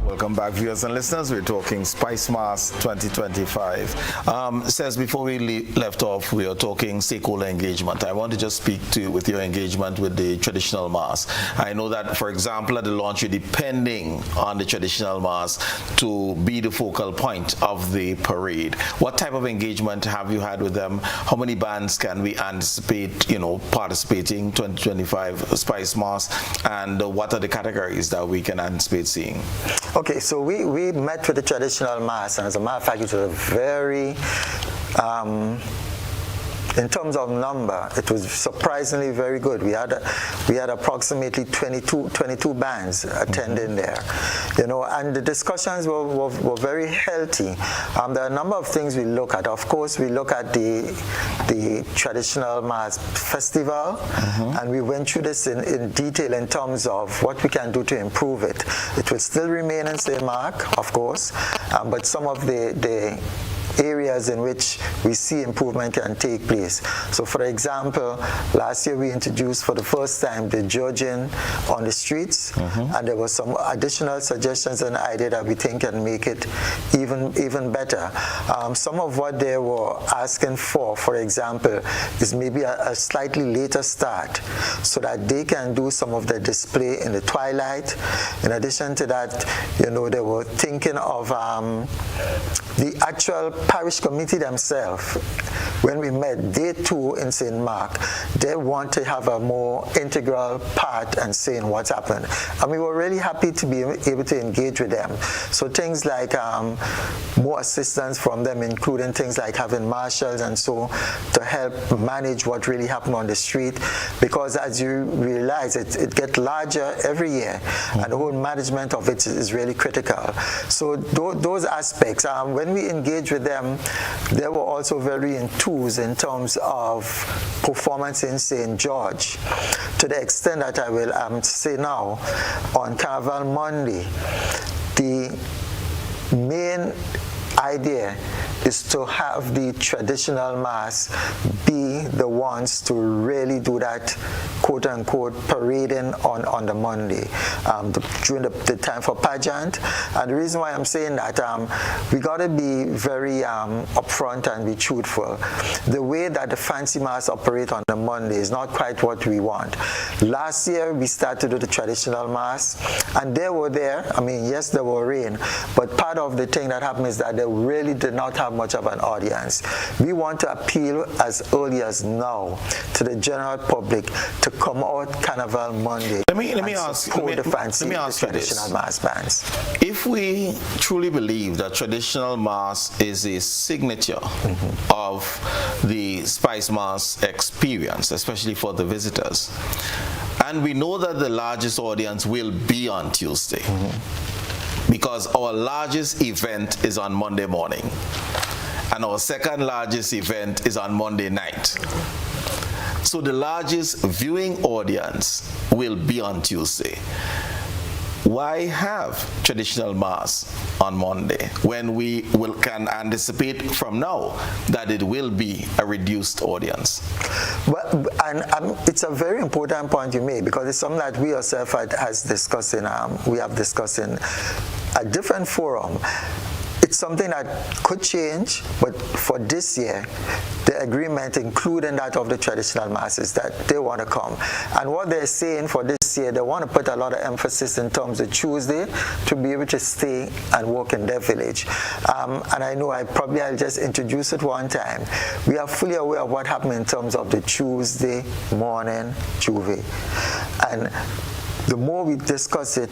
Welcome back, viewers and listeners. We're talking Spicemas 2025. Says before we left off, we are talking stakeholder engagement. I want to just speak to with your engagement with the traditional mass. I know that, for example, at the launch, you're depending on the traditional mass to be the focal point of the parade. What type of engagement have you had with them? How many bands can we anticipate, participating 2025 Spicemas, and what are the categories that we can anticipate seeing? Okay, so we met with the traditional mass, and as a matter of fact, it was a very, in terms of number, it was surprisingly very good. We had approximately 22 bands attending there, and the discussions were very healthy. There are a number of things we look at. Of course, we look at the traditional mass festival, and we went through this in detail in terms of what we can do to improve it. It will still remain in St. Mark, of course, but some of the areas in which we see improvement can take place. So for example, last year we introduced for the first time the judging on the streets, and there were some additional suggestions and ideas that we think can make it even better. Some of what they were asking for example, is maybe a slightly later start so that they can do some of the display in the twilight. In addition to that, they were thinking of the actual parish committee themselves. When we met, they too in St. Mark, they want to have a more integral part and saying what's happened. And we were really happy to be able to engage with them. So things like more assistance from them, including things like having marshals and so to help manage what really happened on the street. Because as you realize, it gets larger every year, and the whole management of it is really critical. So those aspects, when we engage with them, they were also very enthused in terms of performance in St. George, to the extent that I will say now, on Carnival Monday, the main idea is to have the traditional mass be the ones to really do that quote-unquote parading on the Monday during the time for pageant. And the reason why I'm saying that, we got to be very upfront and be truthful. The way that the fancy mass operate on the Monday is not quite what we want. Last year we started with the traditional mass, and they were there. I mean, yes, there were rain, but part of the thing that happened is that they really did not have have much of an audience. We want to appeal as early as now to the general public to come out Carnival Monday. Let me ask you traditional mass bands. If we truly believe that traditional mass is a signature of the Spicemas experience, especially for the visitors, and we know that the largest audience will be on Tuesday, because our largest event is on Monday morning, and our second largest event is on Monday night. So the largest viewing audience will be on Tuesday. Why have traditional mass on Monday when we can anticipate from now that it will be a reduced audience? Well, and it's a very important point you made, because it's something that we ourselves we have discussed in a different forum. It's something that could change, but for this year, the agreement, including that of the traditional masses, that they want to come. And what they're saying for this year, they want to put a lot of emphasis in terms of Tuesday to be able to stay and work in their village. And I know I'll just introduce it one time. We are fully aware of what happened in terms of the Tuesday morning Juve. And the more we discuss it,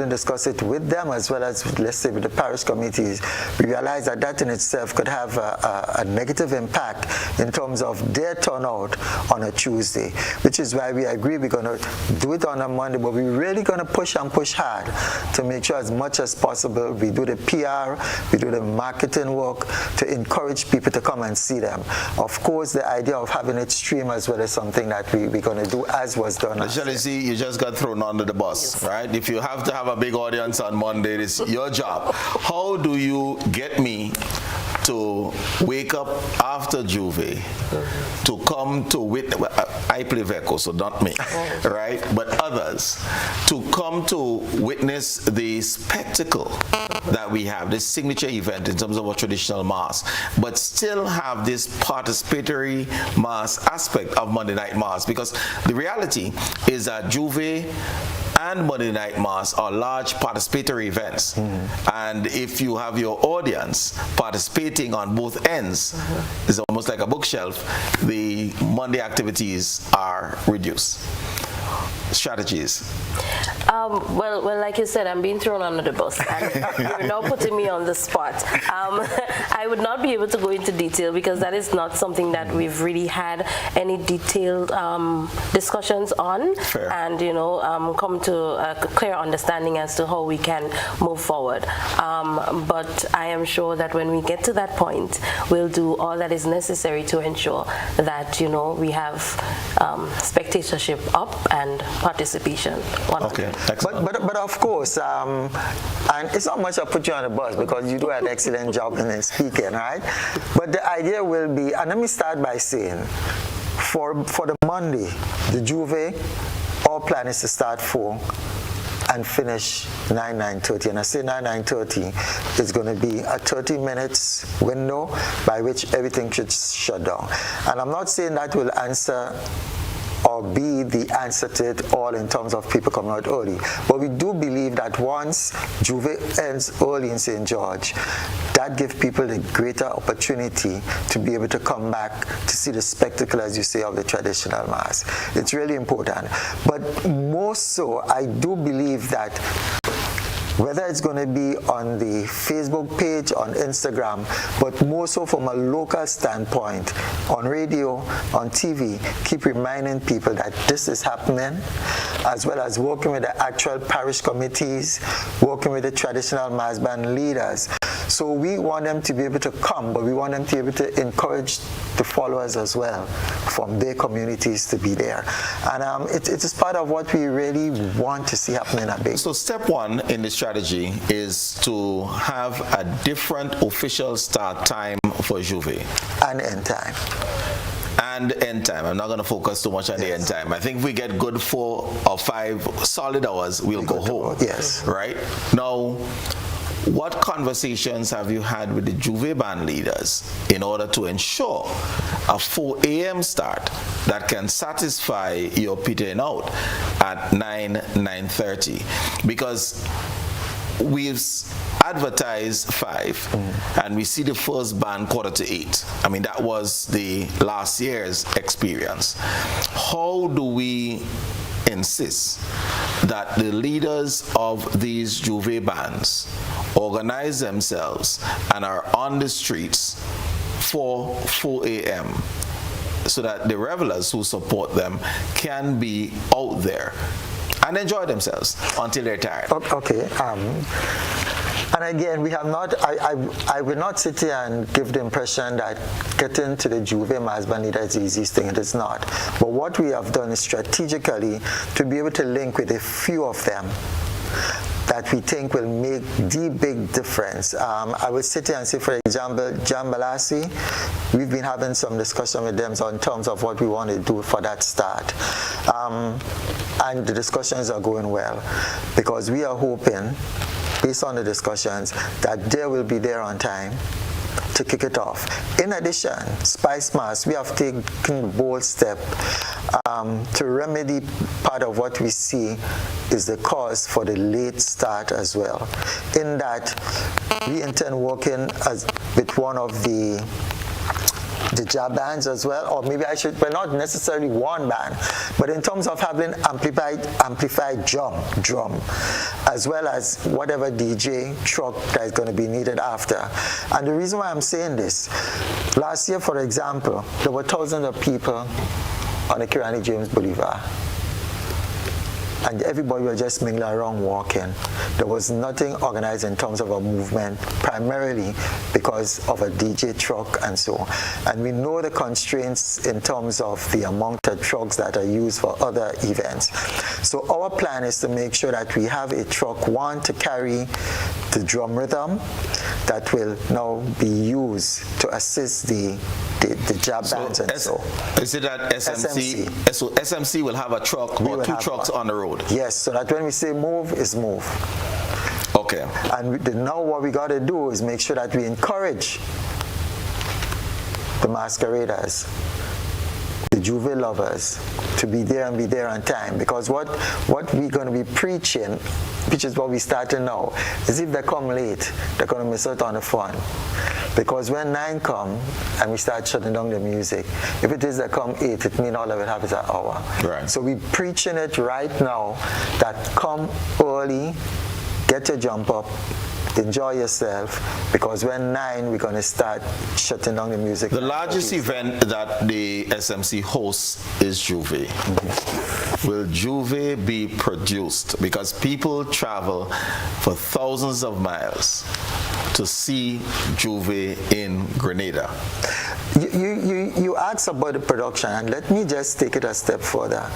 discuss it with them as well as, let's say, with the parish committees, we realize that that in itself could have a negative impact in terms of their turnout on a Tuesday, which is why we agree we're going to do it on a Monday, but we're really going to push hard to make sure as much as possible we do the PR, we do the marketing work to encourage people to come and see them. Of course, the idea of having it stream as well is something that we're going to do, as was done. Lishelle, you just got thrown under the bus, right? If you have to have a big audience on Monday, it's your job. How do you get me to wake up after Juve to come to witness? I play Veco, so not me, right? But others to come to witness the spectacle that we have, this signature event in terms of a traditional mass, but still have this participatory mass aspect of Monday night mass, because the reality is that Juve and Monday night mass are large participatory events, and if you have your audience participating on both ends, it's almost like a bookshelf. The Monday activities are reduced. Strategies. Well, like you said, I'm being thrown under the bus, and you're now putting me on the spot. I would not be able to go into detail because that is not something that we've really had any detailed discussions on. Fair. And come to a clear understanding as to how we can move forward. But I am sure that when we get to that point, we'll do all that is necessary to ensure that we have spectatorship up and participation. Okay, excellent. But of course, and it's not much I put you on the bus because you do an excellent job in speaking, right? But the idea will be, and let me start by saying, for the Monday, the Juve, our plan is to start 4 and finish 9:30. And I say 9:30 is going to be a 30 minutes window by which everything should shut down. And I'm not saying that will answer or be the answer to it all in terms of people coming out early. But we do believe that once Juve ends early in St. George, that gives people a greater opportunity to be able to come back to see the spectacle, as you say, of the traditional mass. It's really important. But more so, I do believe that whether it's going to be on the Facebook page, on Instagram, but more so from a local standpoint, on radio, on TV, keep reminding people that this is happening, as well as working with the actual parish committees, working with the traditional mass band leaders. So we want them to be able to come, but we want them to be able to encourage the followers as well from their communities to be there. And it is part of what we really want to see happening at Big. So step one in the strategy is to have a different official start time for Juve. And end time. And end time. I'm not going to focus too much on the end time. I think if we get good 4 or 5 solid hours, we'll go home. Yes. Right? Now, what conversations have you had with the Juve band leaders in order to ensure a 4 a.m. start that can satisfy your petering out at 9:30? Because advertised 5, and we see the first band 7:45. I mean, that was the last year's experience. How do we insist that the leaders of these Juve bands organize themselves and are on the streets for 4 a.m. so that the revelers who support them can be out there and enjoy themselves until they're tired? Okay. And again, we have not, I will not sit here and give the impression that getting to the Juve mass band leader is the easiest thing. It is not. But what we have done is strategically to be able to link with a few of them that we think will make the big difference. I will sit here and say, for example, Jambalasi, we've been having some discussion with them in terms of what we want to do for that start. And the discussions are going well because we are hoping, based on the discussions, that they will be there on time to kick it off. In addition, Spicemas, we have taken a bold step to remedy part of what we see is the cause for the late start as well. In that, we intend working with one of the jazz bands as well, or maybe but not necessarily one band, but in terms of having amplified drum, as well as whatever DJ truck that is going to be needed after. And the reason why I'm saying this, last year, for example, there were thousands of people on the Kirani James Boulevard. And everybody was just mingling around walking. There was nothing organized in terms of a movement, primarily because of a DJ truck and so on. And we know the constraints in terms of the amount of trucks that are used for other events. So our plan is to make sure that we have a truck, one, to carry the drum rhythm that will now be used to assist the jazz bands and so. Is it that SMC? So SMC will have a truck or two trucks on the road? Yes, so that when we say move, is move. Okay. And now what we got to do is make sure that we encourage the masqueraders, the Juve lovers, to be there and be there on time. Because what we're going to be preaching, which is what we started now, is if they come late, they're going to miss out on the fun. Because when 9 come and we start shutting down the music, if it is they come 8, it means all of it happens an hour. Right. So we're preaching it right now that come early, get your jump up, enjoy yourself, because when 9 we're going to start shutting down the music. The largest event that the SMC hosts is Juve. Mm-hmm. Will Juve be produced? Because people travel for thousands of miles to see Juve in Grenada. You asked about the production, and let me just take it a step further.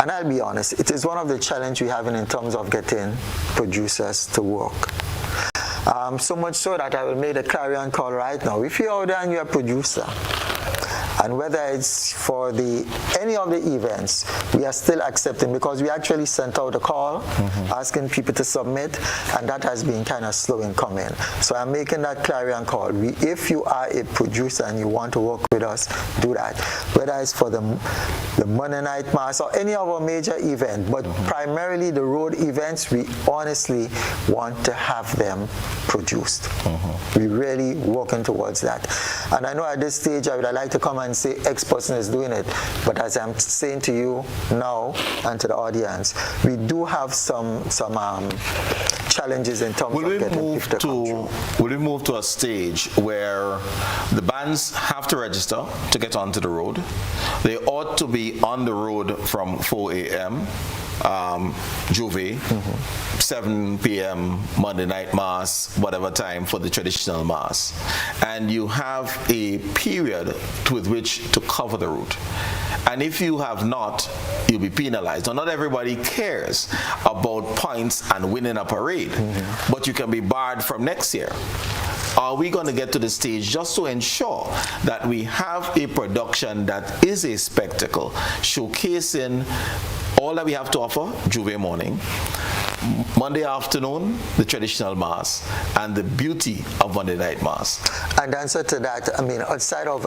And I'll be honest, it is one of the challenges we have in terms of getting producers to work. So much so that I will make a clarion call right now. If you're out there and you're a producer, and whether it's for any of the events, we are still accepting, because we actually sent out a call asking people to submit, and that has been kind of slow in coming. So I'm making that clarion call. If you are a producer and you want to work with us, do that. Whether it's for the Monday Night Mass or any other major event, but primarily the road events, we honestly want to have them produced. We're really working towards that. And I know at this stage I would like to come and say X person is doing it, but as I'm saying to you now and to the audience, we do have some challenges in terms of getting people to come through. Will we move to a stage where the bands have to register to get onto the road? They ought to be on the road from 4 a.m. Juve, 7 p.m. Monday Night Mass, whatever time for the traditional Mass. And you have a period with which to cover the route. And if you have not, you'll be penalized. Now, not everybody cares about points and winning a parade, but you can be barred from next year. Are we going to get to the stage just to ensure that we have a production that is a spectacle, showcasing all that we have to offer, Juve morning, Monday afternoon, the traditional mass, and the beauty of Monday night mass. And answer to that, I mean, outside of,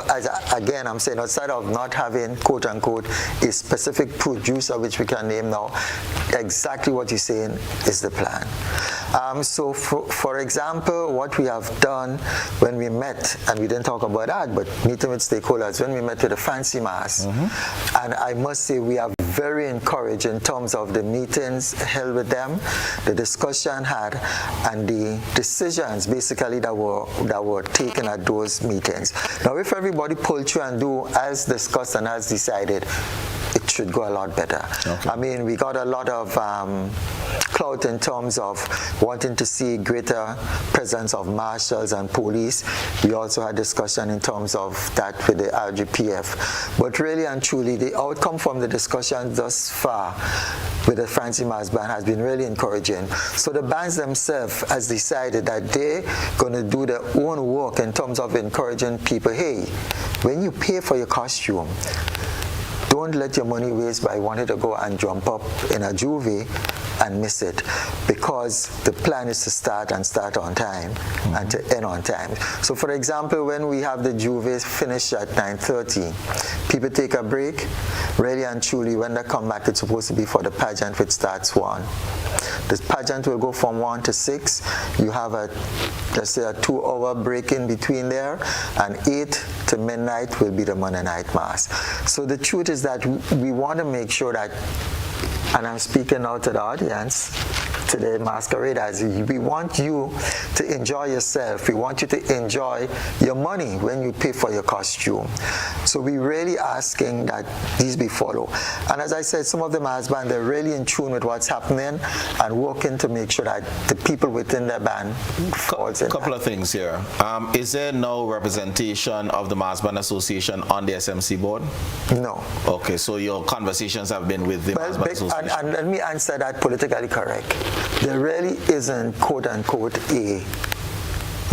again, I'm saying outside of not having, quote unquote, a specific producer which we can name now, exactly what you're saying is the plan. So for example, what we have done when we met, and we didn't talk about that, but meeting with stakeholders, when we met with the Fancy Mass, and I must say we are very encouraged in terms of the meetings held with them, the discussion had, and the decisions basically that were taken at those meetings. Now, if everybody pulled through and do as discussed and as decided, it should go a lot better. Okay. I mean, we got a lot of clout in terms of wanting to see greater presence of marshals and police. We also had discussion in terms of that with the RGPF. But really and truly, the outcome from the discussion thus far with the Fancy Mass Band has been really encouraging. So the bands themselves has decided that they're going to do their own work in terms of encouraging people, hey, when you pay for your costume, don't let your money waste by wanting to go and jump up in a juvie and miss it, because the plan is to start on time and to end on time. So for example, when we have the juvies finish at 9:30, people take a break. Really and truly, when they come back, it's supposed to be for the pageant, which starts 1. The pageant will go from 1 to 6. You have let's say a 2-hour break in between there, and 8 to midnight will be the Monday night mass. So the truth is that we want to make sure that, and I'm speaking now to the audience, to the masqueraders, we want you to enjoy yourself. We want you to enjoy your money when you pay for your costume. So we're really asking that these be followed. And as I said, some of the mass band, they're really in tune with what's happening and working to make sure that the people within their band falls in. A couple of things here. Is there no representation of the Mass Band Association on the SMC board? No. Okay, so your conversations have been with the Mass Band Association. And let me answer that politically correct. There really isn't, quote unquote, a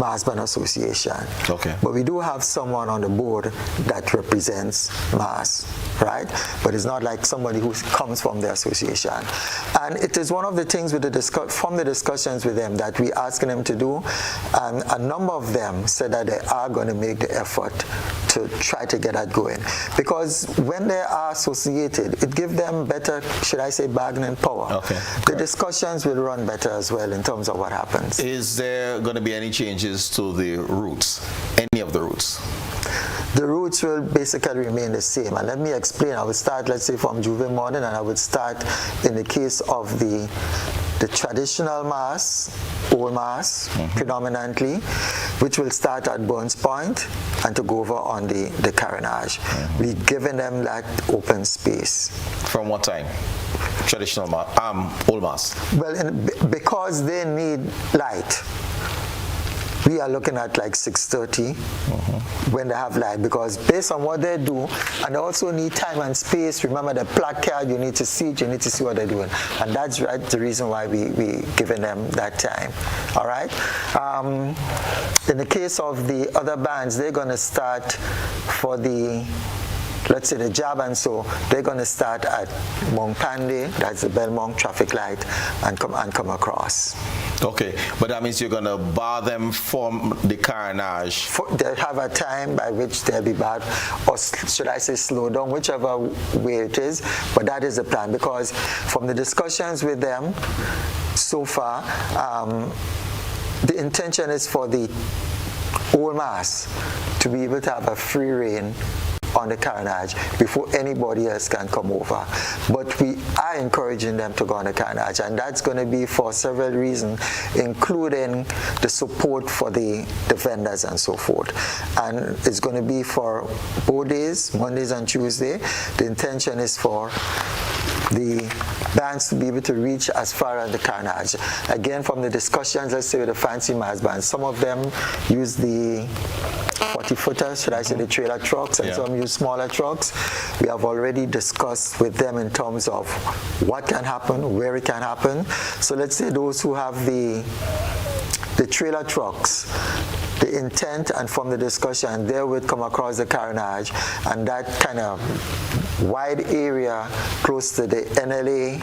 Mass Band Association. Okay. But we do have someone on the board that represents Mass, right? But it's not like somebody who comes from the association. And it is one of the things with from the discussions with them that we asking them to do. And a number of them said that they are going to make the effort to try to get that going. Because when they are associated, it gives them better, should I say, bargaining power. Okay. The discussions will run better as well in terms of what happens. Is there going to be any changes to the routes, any of the routes? The routes will basically remain the same. And let me explain. I would start, let's say, from Juve Modern, and I would start in the case of the traditional mass, old mass, predominantly, which will start at Burns Point and to go over on the Carnage. We've given them that open space. From what time? Traditional mass, old mass? Well, because they need light. We are looking at like 6:30 when they have light, because based on what they do, and they also need time and space. Remember the placard, you need to see it, you need to see what they're doing. And that's right, the reason why we giving them that time. All right? In the case of the other bands, they're going to start for the, let's say the Jab and so, they're going to start at Mount Pandy, that's the Belmont traffic light, and come across. Okay, but that means you're going to bar them from the Carnage. They have a time by which they'll be barred, or should I say slow down, whichever way it is, but that is the plan, because from the discussions with them so far, the intention is for the old mass to be able to have a free reign on the Carnage before anybody else can come over. But we are encouraging them to go on the Carnage, and that's going to be for several reasons, including the support for the vendors and so forth. And it's going to be for both days, Mondays and Tuesday. The intention is for the bands to be able to reach as far as the Carnage. Again, from the discussions, let's say with the Fancy Mass Band, some of them use the 40-footers, should I say the trailer trucks, and some use smaller trucks. We have already discussed with them in terms of what can happen, where it can happen. So let's say those who have the trailer trucks, the intent and from the discussion, they would come across the Carnage, and that kind of wide area close to the NLA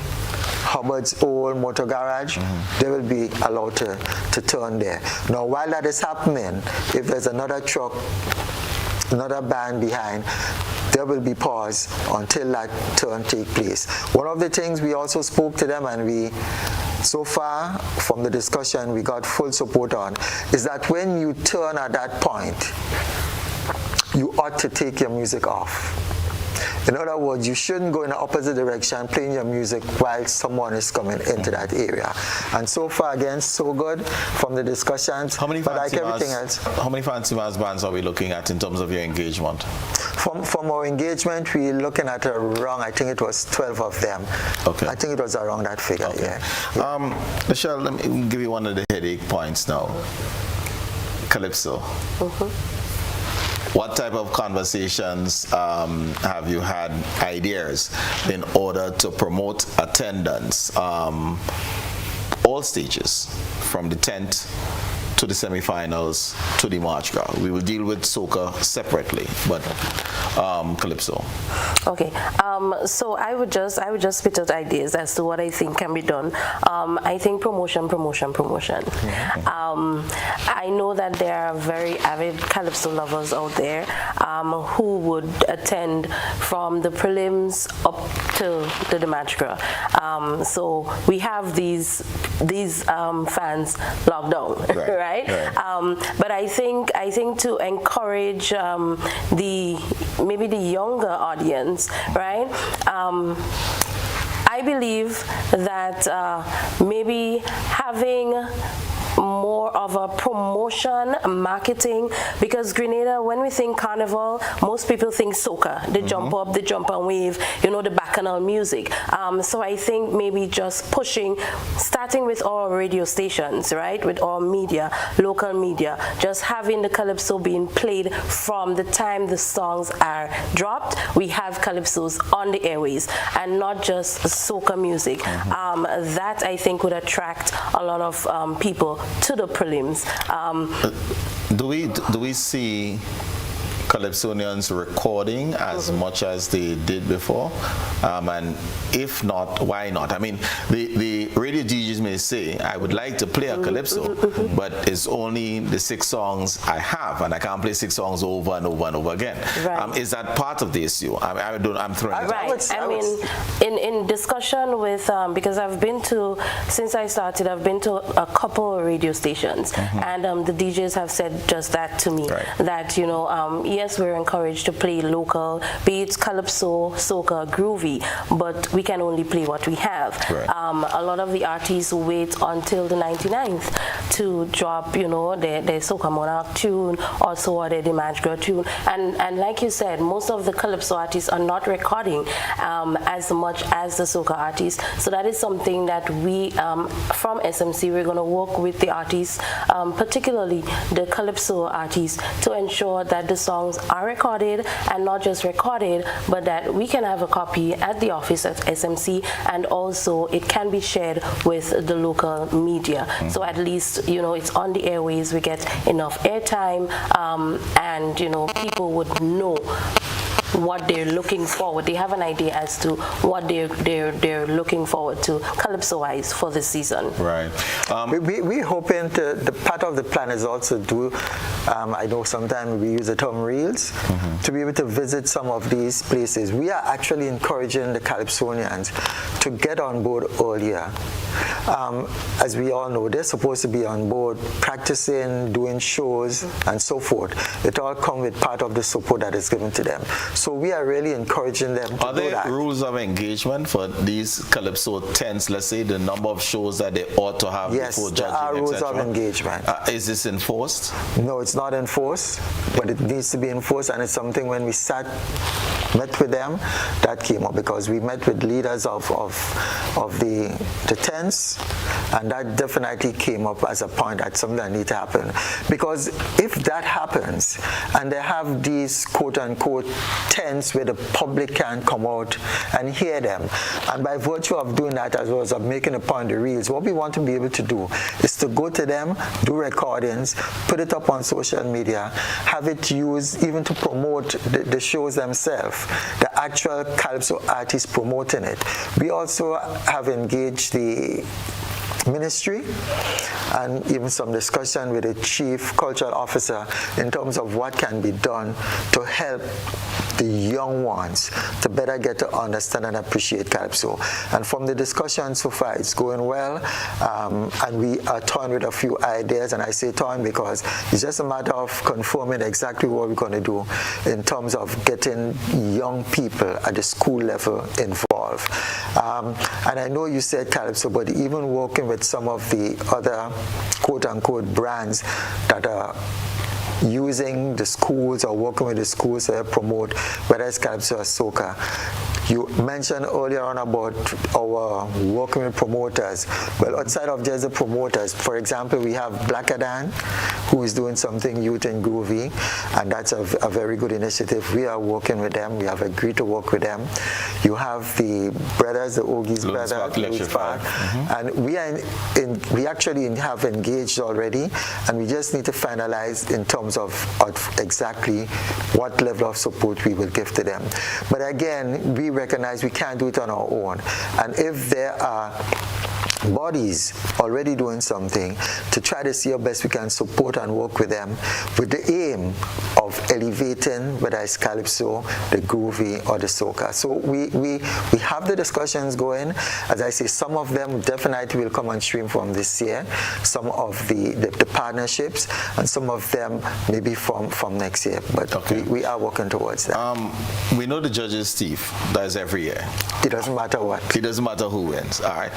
Hubbard's old motor garage, they will be allowed to turn there. Now, while that is happening, if there's another truck, another band behind, there will be pause until that turn take place. One of the things we also spoke to them, and so far from the discussion we got full support on, is that when you turn at that point, you ought to take your music off. In other words, you shouldn't go in the opposite direction playing your music while someone is coming into that area. And so far, again, so good from the discussions. How many everything else. How many Fancy Mass bands are we looking at in terms of your engagement? From our engagement, we're looking at around, I think it was 12 of them. Okay. I think it was around that figure, okay. yeah. Lishelle, let me give you one of the headache points now. Calypso. What type of conversations have you had, ideas, in order to promote attendance, all stages, from the tent to the semifinals to the March Gras? We will deal with soca separately, but Calypso. Okay, so I would just spit out ideas as to what I think can be done. I think promotion. I know that there are very avid Calypso lovers out there who would attend from the prelims up to the March Gras. So we have these fans locked down, right? But I think to encourage maybe the younger audience, right? I believe that maybe having more of a promotion, marketing, because Grenada, when we think carnival, most people think soca, the jump up, the jump and wave, the bacchanal music. So I think maybe just pushing, starting with our radio stations, right, with our media, local media, just having the Calypso being played from the time the songs are dropped. We have Calypsos on the airways and not just soca music. That I think would attract a lot of people to the prelims. Do we see Calypsonians recording as much as they did before? And if not, why not? I mean, the radio DJs may say, I would like to play a Calypso, but it's only the 6 songs I have, and I can't play 6 songs over and over and over again. Right. Is that part of the issue? I'm throwing it out. I mean, in discussion with, because since I started, I've been to a couple of radio stations, and the DJs have said just that to me, that, yes, we're encouraged to play local, be it Calypso, soca, groovy, but we can only play what we have. A lot of the artists wait until the 99th to drop, their soca monarch tune, also the March Gras tune, and like you said, most of the Calypso artists are not recording as much as the soca artists. So that is something that we, from SMC, we're going to work with the artists, particularly the Calypso artists, to ensure that the songs are recorded, and not just recorded, but that we can have a copy at the office at SMC, and also it can be shared with the local media. So at least, it's on the airways, we get enough airtime, and, people would know what they're looking forward. They have an idea as to what they're looking forward to Calypso-wise for this season. Right. We're hoping the part of the plan is also to, I know sometimes we use the term reels, to be able to visit some of these places. We are actually encouraging the Calypsonians to get on board earlier. As we all know, they're supposed to be on board practicing, doing shows, and so forth. It all comes with part of the support that is given to them. So we are really encouraging them to do that. Are there rules of engagement for these Calypso tents, let's say, the number of shows that they ought to have before judging, Yes, there are rules of engagement. Is this enforced? No, it's not enforced, but it needs to be enforced, and it's something when we met with them, that came up, because we met with leaders of the tents, and that definitely came up as a point that something that needs to happen. Because if that happens, and they have these quote-unquote tents where the public can come out and hear them. And by virtue of doing that, as well as of making a point of the reels, what we want to be able to do is to go to them, do recordings, put it up on social media, have it used even to promote the shows themselves, the actual Calypso artists promoting it. We also have engaged the ministry and even some discussion with the chief cultural officer in terms of what can be done to help the young ones to better get to understand and appreciate Calypso. And from the discussion so far, it's going well, and we are toying with a few ideas, and I say toying because it's just a matter of confirming exactly what we're going to do in terms of getting young people at the school level involved. And I know you said Calypso, but even working with some of the other quote-unquote brands that are using the schools or working with the schools to promote, whether it's Calypso or soca. You mentioned earlier on about our working with promoters. Well, outside of just the promoters, for example, we have Blackadan, who is doing something youth and groovy, and that's a very good initiative. We are working with them. We have agreed to work with them. You have the brothers, the Ogie's brothers, Louis Park, and we actually have engaged already, and we just need to finalize in terms of exactly what level of support we will give to them. But again, we recognize we can't do it on our own, and if there are bodies already doing something, to try to see how best we can support and work with them with the aim of elevating, whether it's Calypso, the groovy, or the soca. So we have the discussions going. As I say, some of them definitely will come on stream from this year, some of the partnerships, and some of them maybe from next year. But we are working towards that. We know the judges' thief. That's every year. It doesn't matter what. It doesn't matter who wins. All right.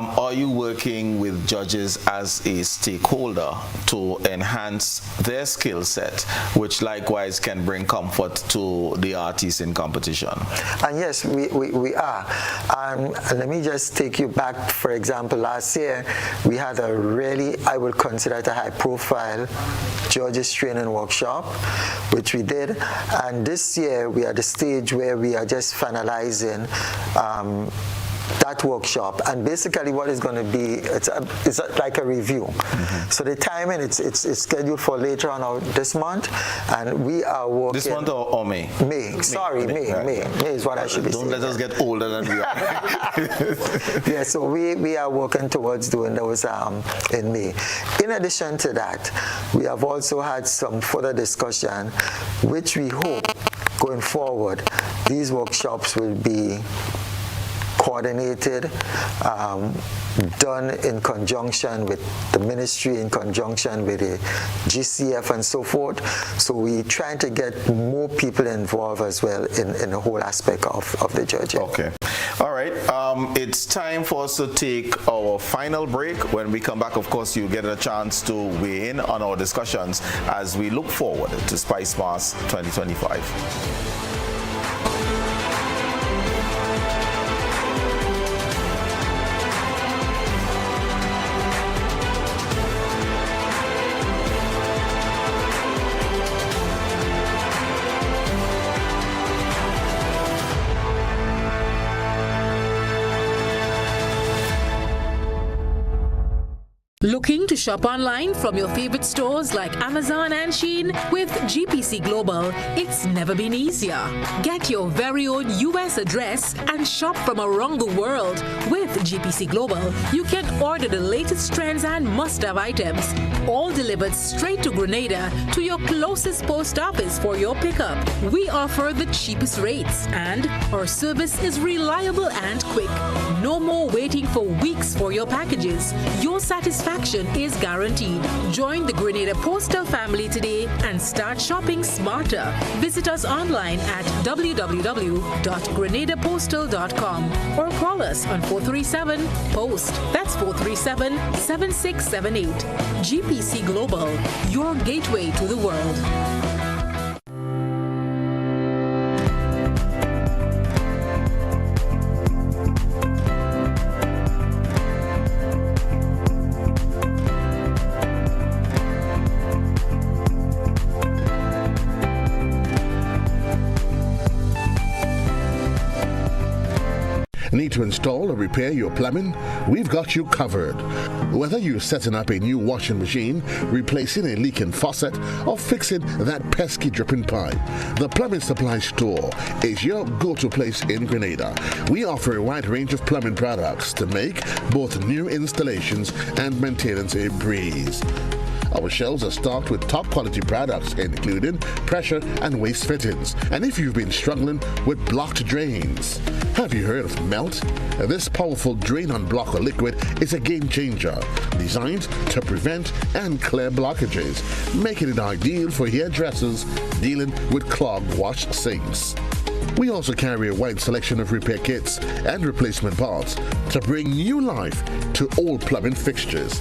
Are you working with judges as a stakeholder to enhance their skill set, which likewise can bring comfort to the artists in competition? And yes, we are. And let me just take you back. For example, last year we had a really, I would consider it a high-profile judges training workshop, which we did. And this year we are at the stage where we are just finalizing that workshop, and basically what is going to be, it's like a review. So the timing, it's scheduled for later on this month, and we are working. This month or May? May. Sorry, May. May is what I should be saying. Don't let us get older than we are. Yeah, so we are working towards doing those in May. In addition to that, we have also had some further discussion, which we hope going forward, these workshops will be coordinated, done in conjunction with the ministry, in conjunction with the GCF and so forth. So we're trying to get more people involved as well in the whole aspect of the judging. Okay. All right. It's time for us to take our final break. When we come back, of course, you'll get a chance to weigh in on our discussions as we look forward to Spicemas 2025. Looking to shop online from your favorite stores like Amazon and Shein? With GPC Global, it's never been easier. Get your very own US address and shop from around the world. With GPC Global, you can order the latest trends and must-have items, all delivered straight to Grenada to your closest post office for your pickup. We offer the cheapest rates, and our service is reliable and quick. No more waiting for weeks for your packages. Your satisfaction is guaranteed. Join the Grenada Postal family today and start shopping smarter. Visit us online at www.grenadapostal.com or call us on 437-POST. That's 437-7678. GPC Global, your gateway to the world. Need to install or repair your plumbing? We've got you covered. Whether you're setting up a new washing machine, replacing a leaking faucet, or fixing that pesky dripping pipe, the Plumbing Supply Store is your go-to place in Grenada. We offer a wide range of plumbing products to make both new installations and maintenance a breeze. Our shelves are stocked with top quality products including pressure and waste fittings. And if you've been struggling with blocked drains, have you heard of Melt? This powerful drain-on-blocker liquid is a game changer, designed to prevent and clear blockages, making it ideal for hairdressers dealing with clogged wash sinks. We also carry a wide selection of repair kits and replacement parts to bring new life to old plumbing fixtures.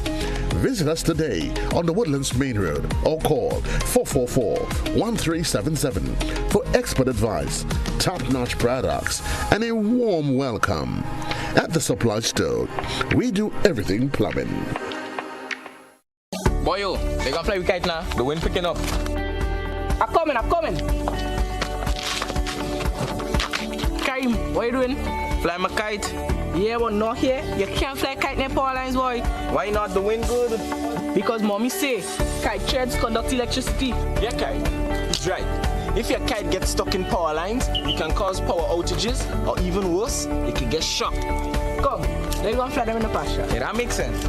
Visit us today on the Woodlands Main Road or call 444-1377 for expert advice, top-notch products, and a warm welcome. At the Supply Store, we do everything plumbing. Boyo, they gonna fly with kite now. The wind picking up. I'm coming. Karim, what you doing? Fly my kite. Yeah, but not here. You can't fly kite near power lines, boy. Why not? The wind good? Because mommy say kite threads conduct electricity. Yeah, kite. He's right. If your kite gets stuck in power lines, it can cause power outages, or even worse, it can get shocked. Come, let's go and fly them in the pasture. Yeah, that makes sense.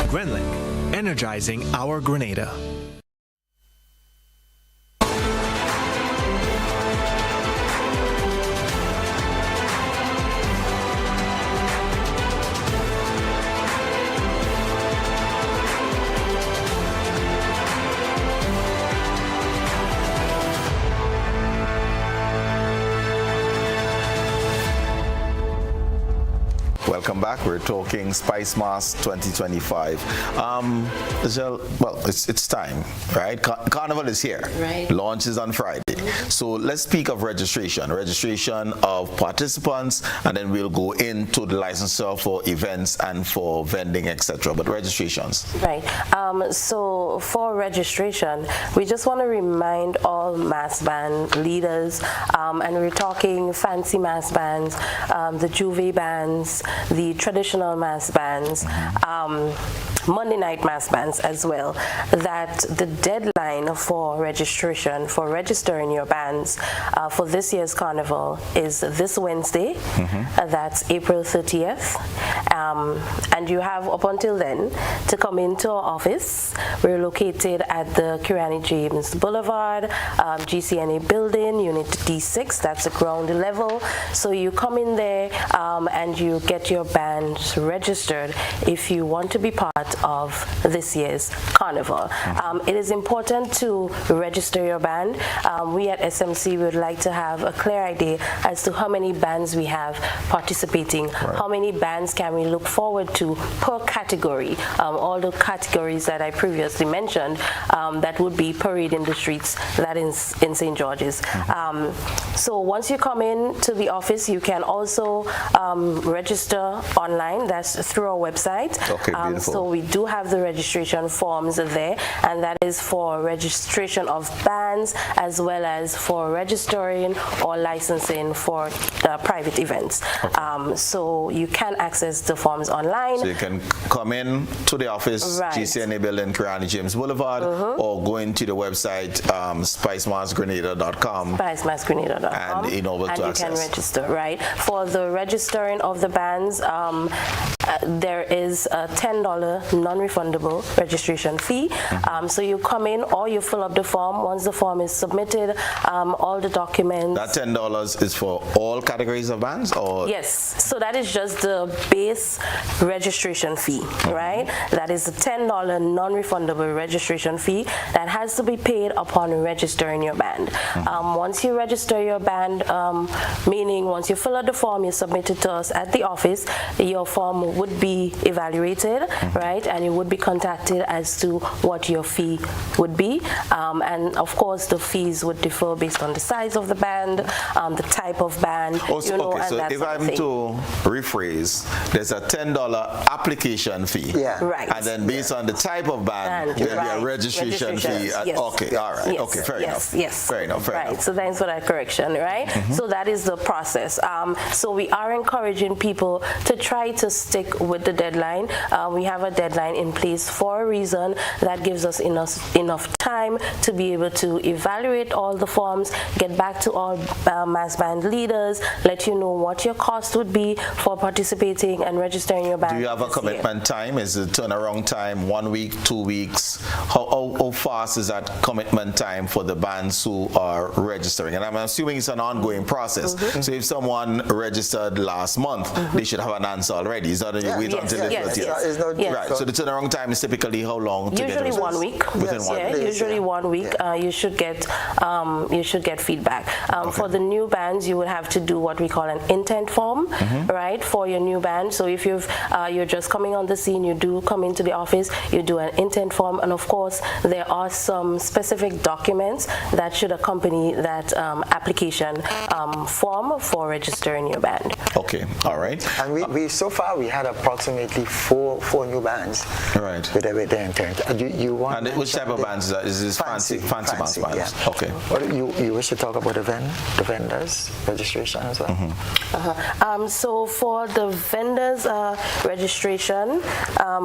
Grenlink, energizing our Grenada. Welcome back. We're talking Spicemas 2025. Lishelle, well, it's time, right? Carnival is here. Right. Launch is on Friday. So let's speak of registration of participants, and then we'll go into the licensure for events and for vending, etc. But registrations. Right. So for registration, we just want to remind all mass band leaders, and we're talking fancy mass bands, the Juve bands, the traditional mass bands, Monday night mass bands as well, that the deadline for registration, for registering your bands for this year's carnival is this Wednesday. That's April 30th. And you have up until then to come into our office. We're located at the Kirani James Boulevard, GCNA building, unit D6, that's the ground level. So you come in there and you get your band registered if you want to be part of this year's carnival. It is important to register your band. We at SMC would like to have a clear idea as to how many bands we have participating, how many bands can we look forward to per category, all the categories that I previously mentioned that would be parade in the streets, that is in St. George's. So once you come in to the office, you can also register online. That's through our website. Okay, beautiful. So we do have the registration forms there, and that is for registration of bands as well as for registering or licensing for private events. Okay. So you can access the forms online. So you can come in to the office, right. GCNA building, Kirani James Boulevard, or go into the website spicemasgrenada.com. Spicemasgrenada.com. And in order to access. You can register, right? For the registering of the bands, there is a $10 non-refundable registration fee. So you come in or you fill up the form. Once the form is submitted, all the documents. That $10 is for all categories of bands, or? Yes. So that is just the base registration fee, right? That is a $10 non-refundable registration fee that has to be paid upon registering your band. Once you register your band, meaning once you fill out the form, you submit it to us at the office, your form would be evaluated, right? And you would be contacted as to what your fee would be. And of course, the fees would differ based on the size of the band, the type of band. Also, okay, and so that if sort of I'm thing. to rephrase, there's a $10 application fee. Yeah. Right. And then based on the type of band, there'll be a registration fee. Yes. Okay, all right. Yes. Okay, fair enough. Yes. Fair enough. Right. So thanks for that correction, right? So that is the process. So we are encouraging people to try to stick with the deadline. We have a deadline in place for a reason that gives us enough time to be able to evaluate all the forms, get back to all mass band leaders, let you know what your cost would be for participating and registering your band. Do you have a commitment time? Is the turnaround time 1 week, 2 weeks? How fast is that commitment time for the bands who are registering? And I'm assuming it's an ongoing process. So if someone registered last month, they should have an answer already. It's not that you wait until the 30th. Right. So the turnaround time is typically how long? To usually get 1 week. Within 1 week. Usually 1 week. You should get feedback. For the new bands, you would have to do what we call an intent form, right, for your new band. So if you're just coming on the scene, you do come into the office, you do an intent form, and of course there are some specific documents that should accompany that application form for registering your band. Okay, all right. And we so far we had approximately four new bands. Right. With their intent. You want? And which type of bands is that? Is this fancy mass bands? Yeah. Okay. What you wish to talk about the vendors registration as well? So for the vendors registration,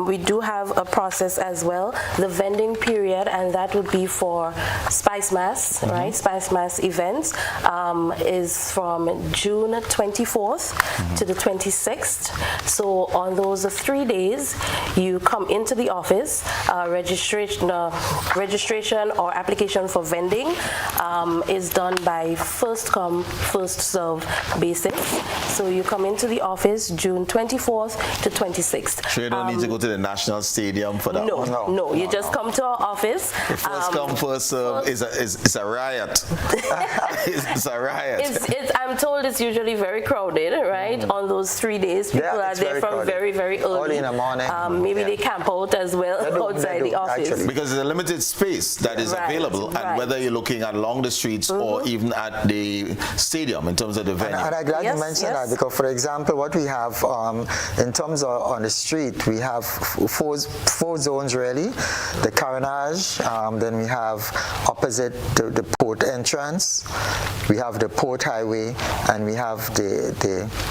we do have a process as well. The vending period, and that would be for Spicemas, right? Spicemas events is from June 24th to the 26th. So on those 3 days, you come into the office. Registration or application for vending is done by first come, first serve basis. So you come into the office June 24th to 26th. So you don't need to go to the National Stadium for that? No. You just come to our office. The first come, first serve is a riot. It's a riot. I'm told it's usually very crowded, right? On those 3 days, people are there from crowded. Very, very early. Early in the morning. Maybe they camp out as well outside the office. Actually. Because there's a limited space that is available, and whether you're looking along the streets or even at the stadium in terms of the venue. And I'm glad you mentioned that, because for example, what we have in terms of on the street, we have four zones really. The Carnage, then we have opposite the port entrance, we have the port highway, and we have the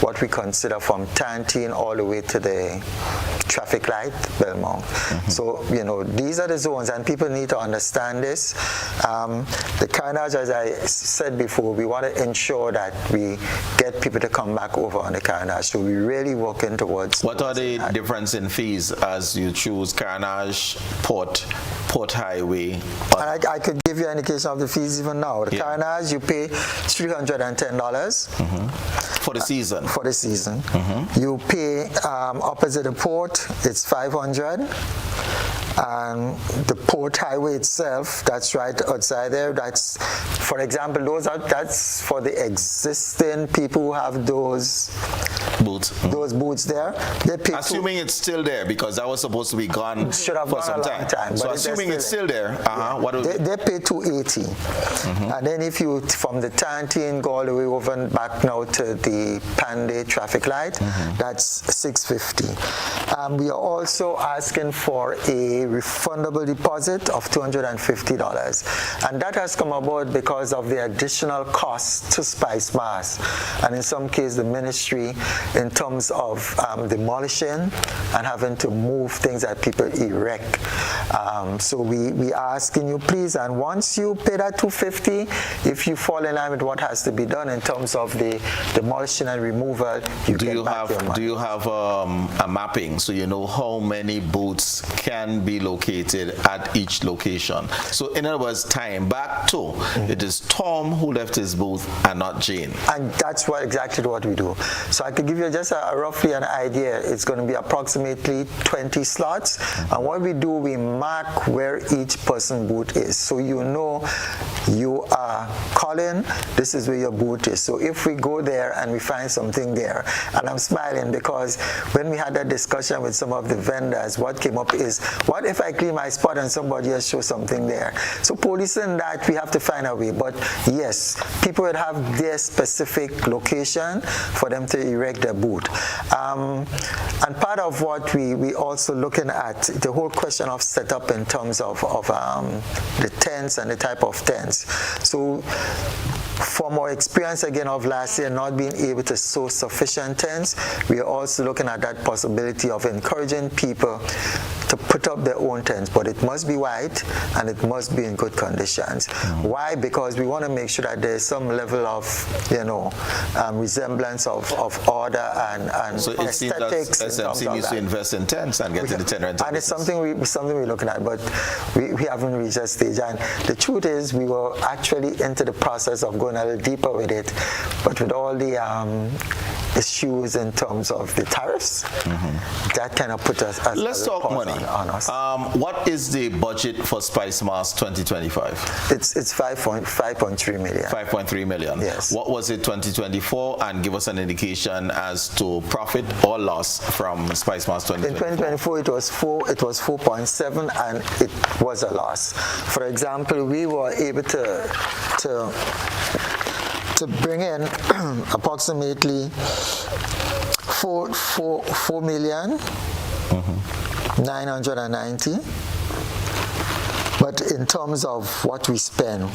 what we consider from Tantine all the way to the traffic light, Belmont. So, these are the zones, and people need to understand this. The Carnage, as I said before, we want to ensure that we get people to come back over on the Carnage. So we're really working towards. What are the difference in fees as you choose Carnage, Port Highway? And I could give you an indication of the fees even now. The Carnage, you pay $310 for the season. For the season, you pay opposite the port, it's $500. And the port highway itself, that's right outside there, that's, for example, that's for the existing people who have those boots. Those boots there. They pay assuming it's still there, because that was supposed to be gone should have for gone some a long time. So assuming it's still there, what do they pay $280. And then if you from the Tantine go all the way over and back now to the Panday traffic light, that's $650. We are also asking for a refundable deposit of $250, and that has come about because of the additional cost to Spicemas, and in some cases the ministry, in terms of demolishing and having to move things that people erect. So we are asking you, please, and once you pay that $250, if you fall in line with what has to be done in terms of the demolition and removal, do you have a mapping so you know how many booths can be located at each location? So in other words, time back to it is Tom who left his booth and not Jane. And that's exactly what we do. So I could give you just roughly an idea. It's going to be approximately 20 slots, and what we do, we mark where each person booth is, so you know you are Colin Colin, this is where your booth is. So if we go there and we find something there, and I'm smiling because when we had that discussion with some of the vendors, what came up is, what if I clean my spot and somebody else shows something there? So policing that, we have to find a way. But yes, people would have their specific location for them to erect their booth. And part of what we also looking at, the whole question of setup in terms of the tents and the type of tents. So from our experience again of last year not being able to source sufficient tents, we are also looking at that possibility of encouraging people to put up their own tents, but it must be white and it must be in good conditions. Why? Because we want to make sure that there's some level of, resemblance of order and so it seems that SMC needs to invest in tents and get to the tent rental. And it's something we're looking at, but we haven't reached that stage. And the truth is, we were actually into the process of going a little deeper with it, but with all the issues in terms of the tariffs, that kind of put us. Let's talk money on us. What is the budget for Spicemas 2025? It's 5.3 million. 5.3 million. Yes. What was it 2024? And give us an indication as to profit or loss from Spicemas 2024. In 2024, it was 4.7, and it was a loss. For example, we were able to bring in approximately 4 million 990, but in terms of what we spend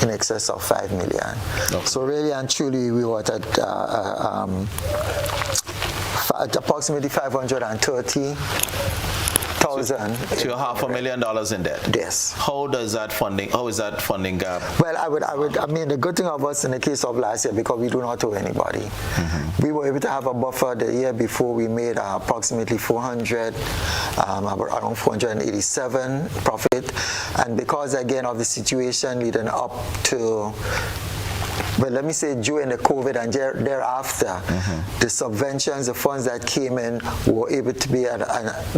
in excess of 5 million. Okay. So really and truly, we were at approximately 530,000. So you're $500,000 in debt. Yes. How is that funding gap? Well, I mean, the good thing of us in the case of last year, because we do not owe anybody, we were able to have a buffer. The year before, we made approximately 400, around 487 profit, and because again of the situation leading up to, well, let me say during the COVID and thereafter, the subventions, the funds that came in were able to be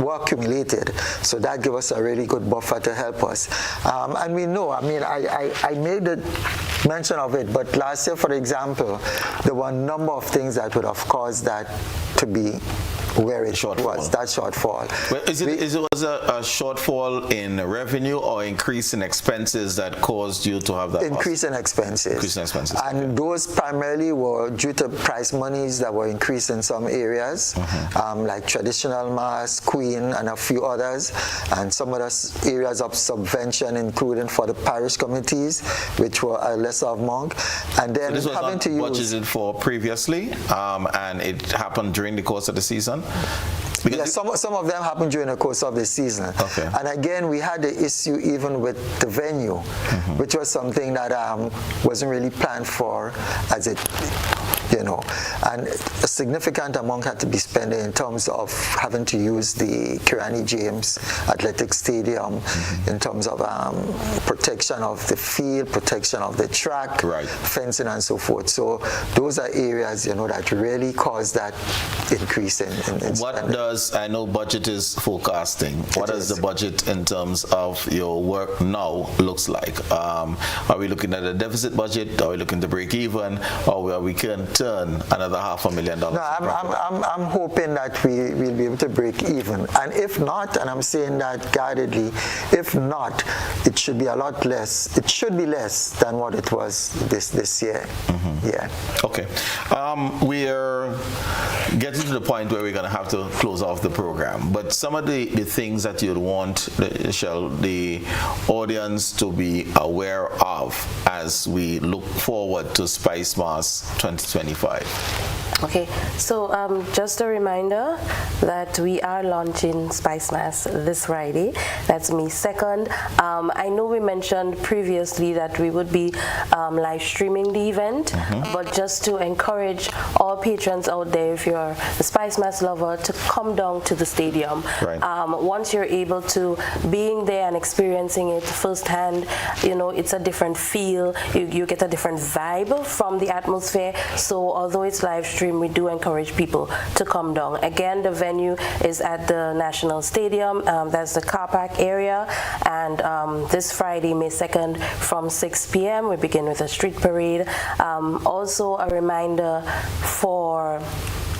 were accumulated. So that gave us a really good buffer to help us. And we know, I mean, I made the mention of it, but last year, for example, there were a number of things that would have caused that to be where it was, that shortfall. Well, was a shortfall in revenue or increase in expenses that caused you to have that increase in expenses? Increase in expenses. And those primarily were due to price monies that were increased in some areas, like traditional mass, Queen, and a few others, and some other areas of subvention, including for the parish committees, which were a lesser amount. And then so this was having not to use budgeted for previously, and it happened during the course of the season. Yes, some of them happened during the course of the season. Okay. And again, we had the issue even with the venue, which was something that wasn't really planned for as it, and a significant amount had to be spent in terms of having to use the Kirani James Athletic Stadium in terms of protection of the field, protection of the track, fencing and so forth. So those are areas, that really caused that increase in spending. I know budget is forecasting. What does the budget in terms of your work now looks like? Are we looking at a deficit budget? Are we looking to break even? Or we can turn another $500,000? No, I'm hoping that we'll be able to break even. And if not, and I'm saying that guardedly, if not, it should be a lot less. It should be less than what it was this year. Yeah. Okay. We're getting to the point where we're going to have to close off the program, but some of the things that you'd want the audience to be aware of as we look forward to Spicemas 2025. Okay, so just a reminder that we are launching Spicemas this Friday. That's May 2nd. I know we mentioned previously that we would be live streaming the event, but just to encourage all patrons out there, if you're a Spicemas lover, to come down to the stadium. Once you're able to being there and experiencing it firsthand, it's a different feel. You get a different vibe from the atmosphere. So although it's live streamed, interim, we do encourage people to come down. Again, the venue is at the National Stadium. That's the car park area. And this Friday, May 2nd, from 6 p.m., we begin with a street parade. Also, a reminder for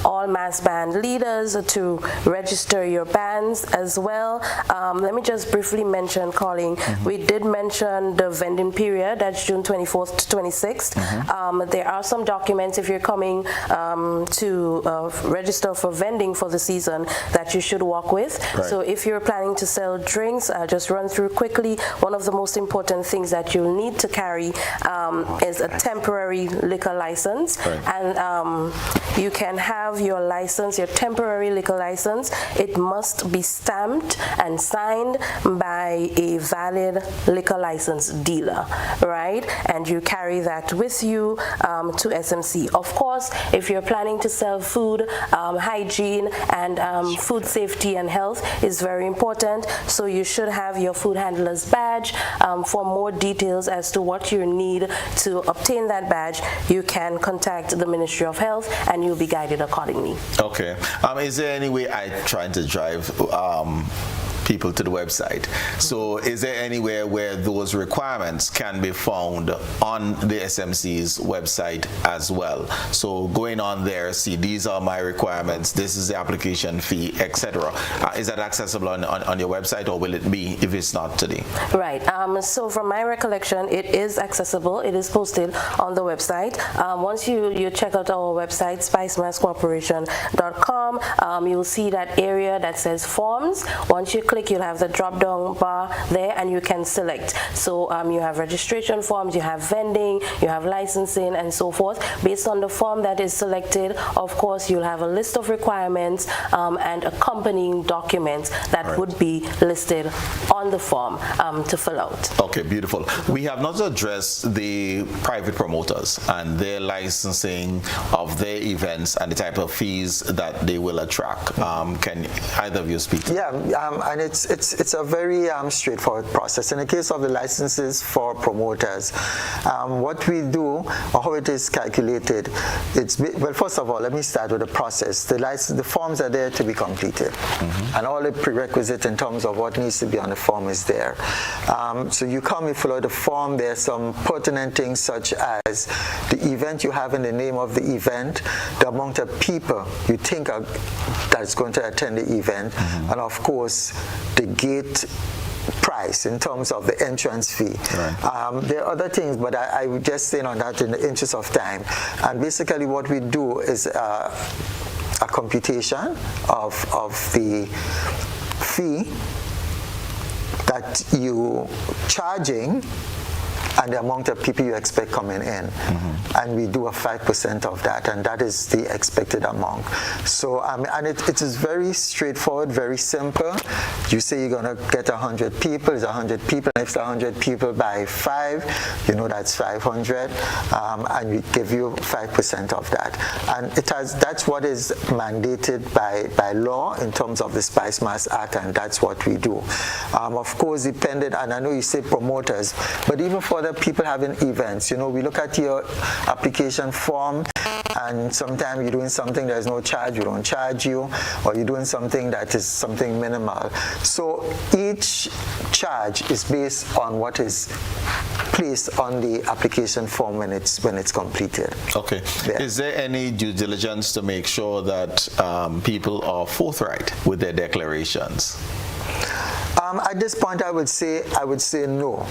all mass band leaders to register your bands as well. Let me just briefly mention, Colin, we did mention the vending period, that's June 24th to 26th. There are some documents if you're coming to register for vending for the season that you should walk with. Right. So if you're planning to sell drinks, just run through quickly. One of the most important things that you'll need to carry is a temporary liquor license. Right. And you can have your license, your temporary liquor license. It must be stamped and signed by a valid liquor license dealer, right? And you carry that with you to SMC. Of course, if you're planning to sell food, hygiene and food safety and health is very important. So you should have your food handler's badge. For more details as to what you need to obtain that badge, you can contact the Ministry of Health and you'll be guided accordingly. Okay. Is there any way I'm trying to drive people to the website? So is there anywhere where those requirements can be found on the SMC's website as well? So going on there, see, these are my requirements, this is the application fee, etc. Is that accessible on your website, or will it be if it's not today? Right. So from my recollection, it is accessible. It is posted on the website. Once you check out our website, spicemascorporation.com, you'll see that area that says forms. Once you click, you'll have the drop-down bar there and you can select. So you have registration forms, you have vending, you have licensing and so forth. Based on the form that is selected, of course, you'll have a list of requirements and accompanying documents that would be listed on the form to fill out. Okay, beautiful. We have not addressed the private promoters and their licensing of their events and the type of fees that they will attract. Can either of you speak? Yeah, and it's a very straightforward process. In the case of the licenses for promoters, what we do, or how it is calculated, well, first of all, let me start with the process. The forms are there to be completed, and all the prerequisites in terms of what needs to be on the form is there. So you come, you fill out the form. There are some pertinent things such as the event you have in the name of the event, the amount of people you think that's going to attend the event, and of course the gate price in terms of the entrance fee. Right. There are other things, but I would just say on that in the interest of time. And basically what we do is a computation of the fee that you charging and the amount of people you expect coming in. And we do a 5% of that, and that is the expected amount. So, and it is very straightforward, very simple. You say you're going to get 100 people, it's 100 people, and if it's 100 people by 5, you know that's 500, and we give you 5% of that. And that's what is mandated by law in terms of the Spicemas Act, and that's what we do. Of course, dependent, and I know you say promoters, but even for the people having events, you know, we look at your application form, and sometimes you're doing something there's no charge, we don't charge you, or you're doing something that is something minimal. So each charge is based on what is placed on the application form when it's completed. Okay. Yeah. Is there any due diligence to make sure that people are forthright with their declarations? At this point, I would say no,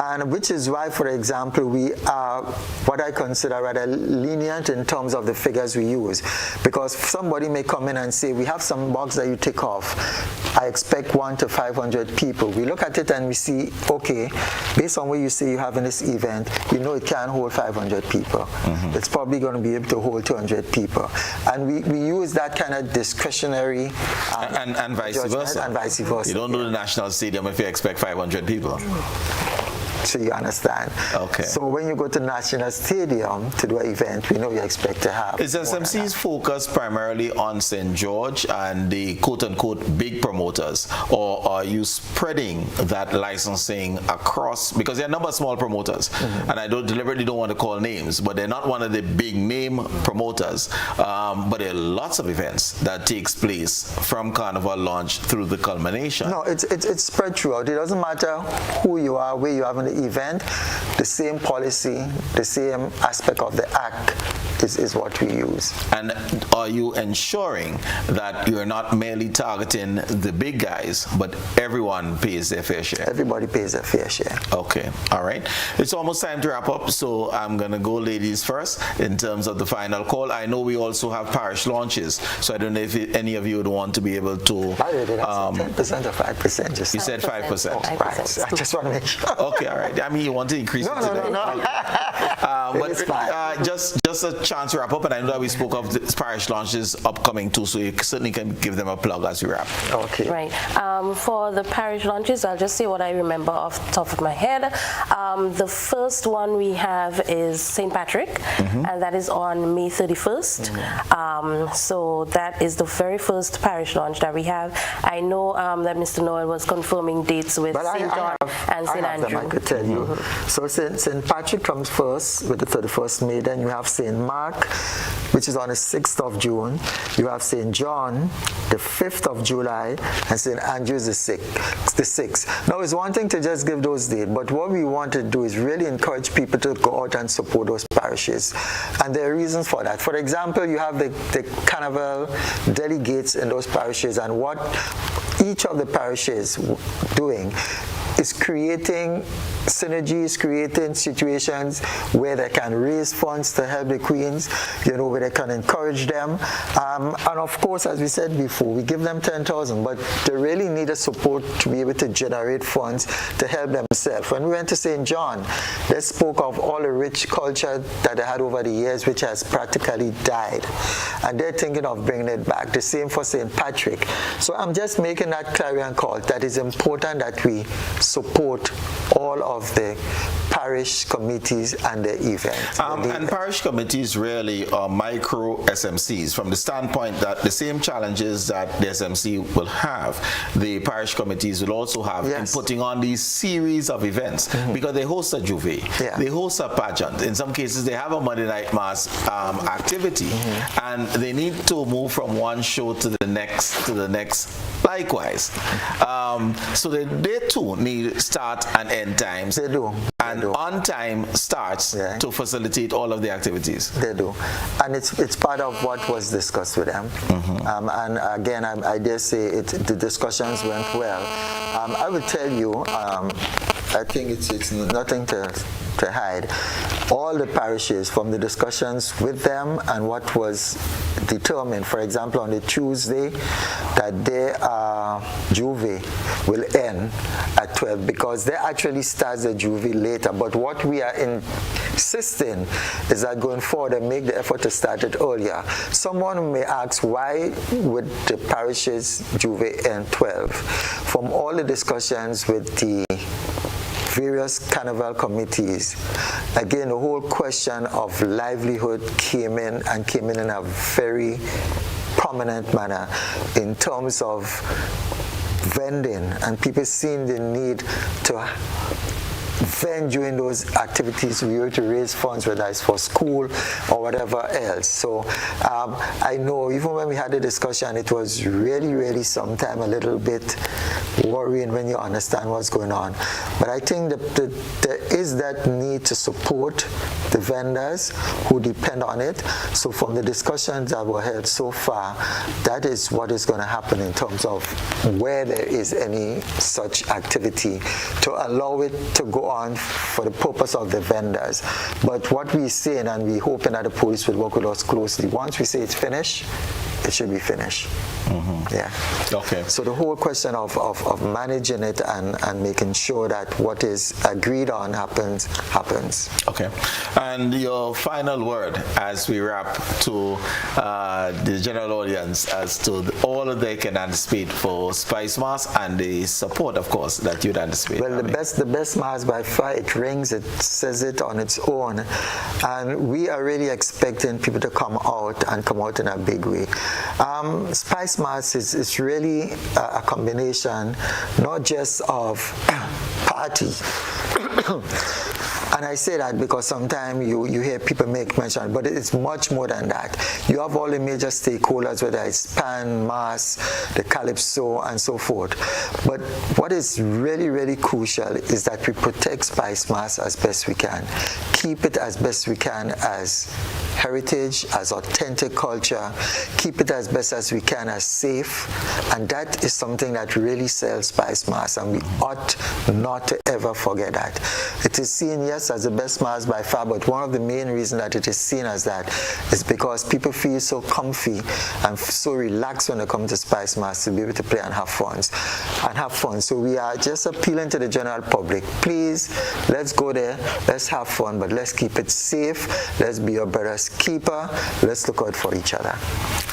and which is why, for example, we are what I consider rather lenient in terms of the figures we use, because somebody may come in and say, we have some box that you take off. I expect 100 to 500 people. We look at it and we see, okay, based on what you say you have in this event, you know it can hold 500 people. It's probably going to be able to hold 200 people, and we use that kind of discretionary and vice versa. And vice versa. You don't do the National Stadium if you expect 500 people. So you understand. Okay. So when you go to National Stadium to do an event, we know you expect to have. Is SMC's focus primarily on St. George and the quote-unquote big promoters, or are you spreading that licensing across? Because there are a number of small promoters, and I deliberately don't want to call names, but they're not one of the big name promoters. But there are lots of events that takes place from Carnival launch through the culmination. No, it's spread throughout. It doesn't matter who you are, where you are in the event. The same policy, the same aspect of the act is what we use. And are you ensuring that you're not merely targeting the big guys, but everyone pays their fair share? Everybody pays their fair share. Okay, all right. It's almost time to wrap up, so I'm going to go ladies first in terms of the final call. I know we also have parish launches, so I don't know if any of you would want to be able to... 10% or 5%? Just you said 5%. Oh, right. I just want to make sure. Okay, all right. I mean, you want to increase it today. But just a chance to wrap up, and I know that we spoke of the parish launches upcoming too, so you certainly can give them a plug as we wrap. Okay. Right. For the parish launches, I'll just say what I remember off the top of my head. The first one we have is St. Patrick, and that is on May 31st. So that is the very first parish launch that we have. I know that Mr. Noel was confirming dates with St. John and St. Andrew. I could tell you. So St. Patrick comes first with the 31st May. Then you have St. Mark, which is on the 6th of June. You have St. John, the 5th of July, and St. Andrew's the 6th. Now, it's one thing to just give those dates, but what we want to do is really encourage people to go out and support those parishes. And there are reasons for that. For example, you have the carnival delegates in those parishes, and what each of the parishes doing is creating synergies, creating situations where they can raise funds to help the queens, where they can encourage them. And of course, as we said before, we give them 10,000, but they really need a support to be able to generate funds to help themselves. When we went to St. John, they spoke of all the rich culture that they had over the years, which has practically died. And they're thinking of bringing it back. The same for St. Patrick. So I'm just making that clarion call that it's important that we support all of the parish committees and the events. And parish committees really are micro SMCs from the standpoint that the same challenges that the SMC will have, the parish committees will also have in putting on these series of events because they host a juve, they host a pageant. In some cases, they have a Monday night mass activity, and they need to move from one show to the next likewise. So they too need start and end times. They do. And on time starts to facilitate all of the activities. They do. And it's part of what was discussed with them. And again, I dare say the discussions went well. I would tell you, I think it's nothing to hide. All the parishes, from the discussions with them and what was determined, for example, on the Tuesday, that their juve will end at 12 because they actually start the juve later. But what we are insisting is that going forward and make the effort to start it earlier. Someone may ask, why would the parishes juve end 12? From all the discussions with the various carnival committees, again, the whole question of livelihood came in in a very prominent manner in terms of vending and people seeing the need to vend during those activities we were to raise funds, whether it's for school or whatever else. So I know even when we had the discussion, it was really sometimes a little bit worrying when you understand what's going on. But I think that there is that need to support the vendors who depend on it. So from the discussions that were held so far, that is what is going to happen in terms of where there is any such activity to allow it to go on for the purpose of the vendors. But what we're saying, and we're hoping that the police will work with us closely, once we say it's finished, it should be finished. Yeah. Okay. So the whole question of managing it and making sure that what is agreed on happens. Okay. And your final word as we wrap to the general audience as to all that they can anticipate for Spicemas and the support, of course, that you'd anticipate. Well, the best mass by far, it rings, it says it on its own. And we are really expecting people to come out in a big way. Spicemas is really a combination, not just of party. And I say that because sometimes you hear people make mention, but it's much more than that. You have all the major stakeholders, whether it's Pan, Mass, the Calypso, and so forth. But what is really, really crucial is that we protect Spicemas as best we can. Keep it as best we can as heritage, as authentic culture. Keep it as best as we can as safe. And that is something that really sells Spicemas, and we ought not to ever forget that. It is seen, yes, as the best mass by far, but one of the main reasons that it is seen as that is because people feel so comfy and so relaxed when they come to Spicemas to be able to play and have fun. So we are just appealing to the general public. Please, let's go there, let's have fun, but let's keep it safe. Let's be your brother's keeper. Let's look out for each other.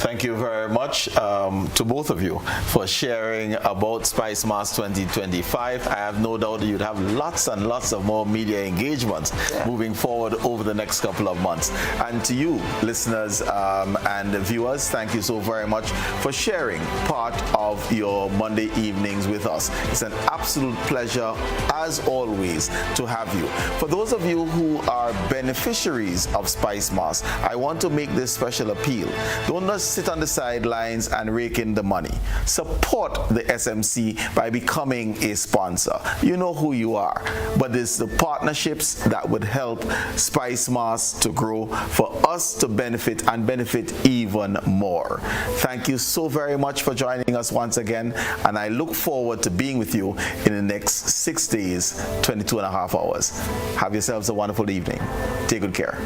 Thank you very much to both of you for sharing about Spicemas 2025. I have no doubt that you'd have lots and lots of more media engagements moving forward over the next couple of months. And to you, listeners and viewers, thank you so very much for sharing part of your Monday evenings with us. It's an absolute pleasure, as always, to have you. For those of you who are beneficiaries of Spicemas, I want to make this special appeal. Don't just sit on the sidelines and rake in the money. Support the SMC by becoming a sponsor. You know who you are, but it's the partnerships that would help Spicemas to grow, for us to benefit and benefit even more. Thank you so very much for joining us once again, and I look forward to being with you in the next 6 days, 22.5 hours. Have yourselves a wonderful evening. Take good care.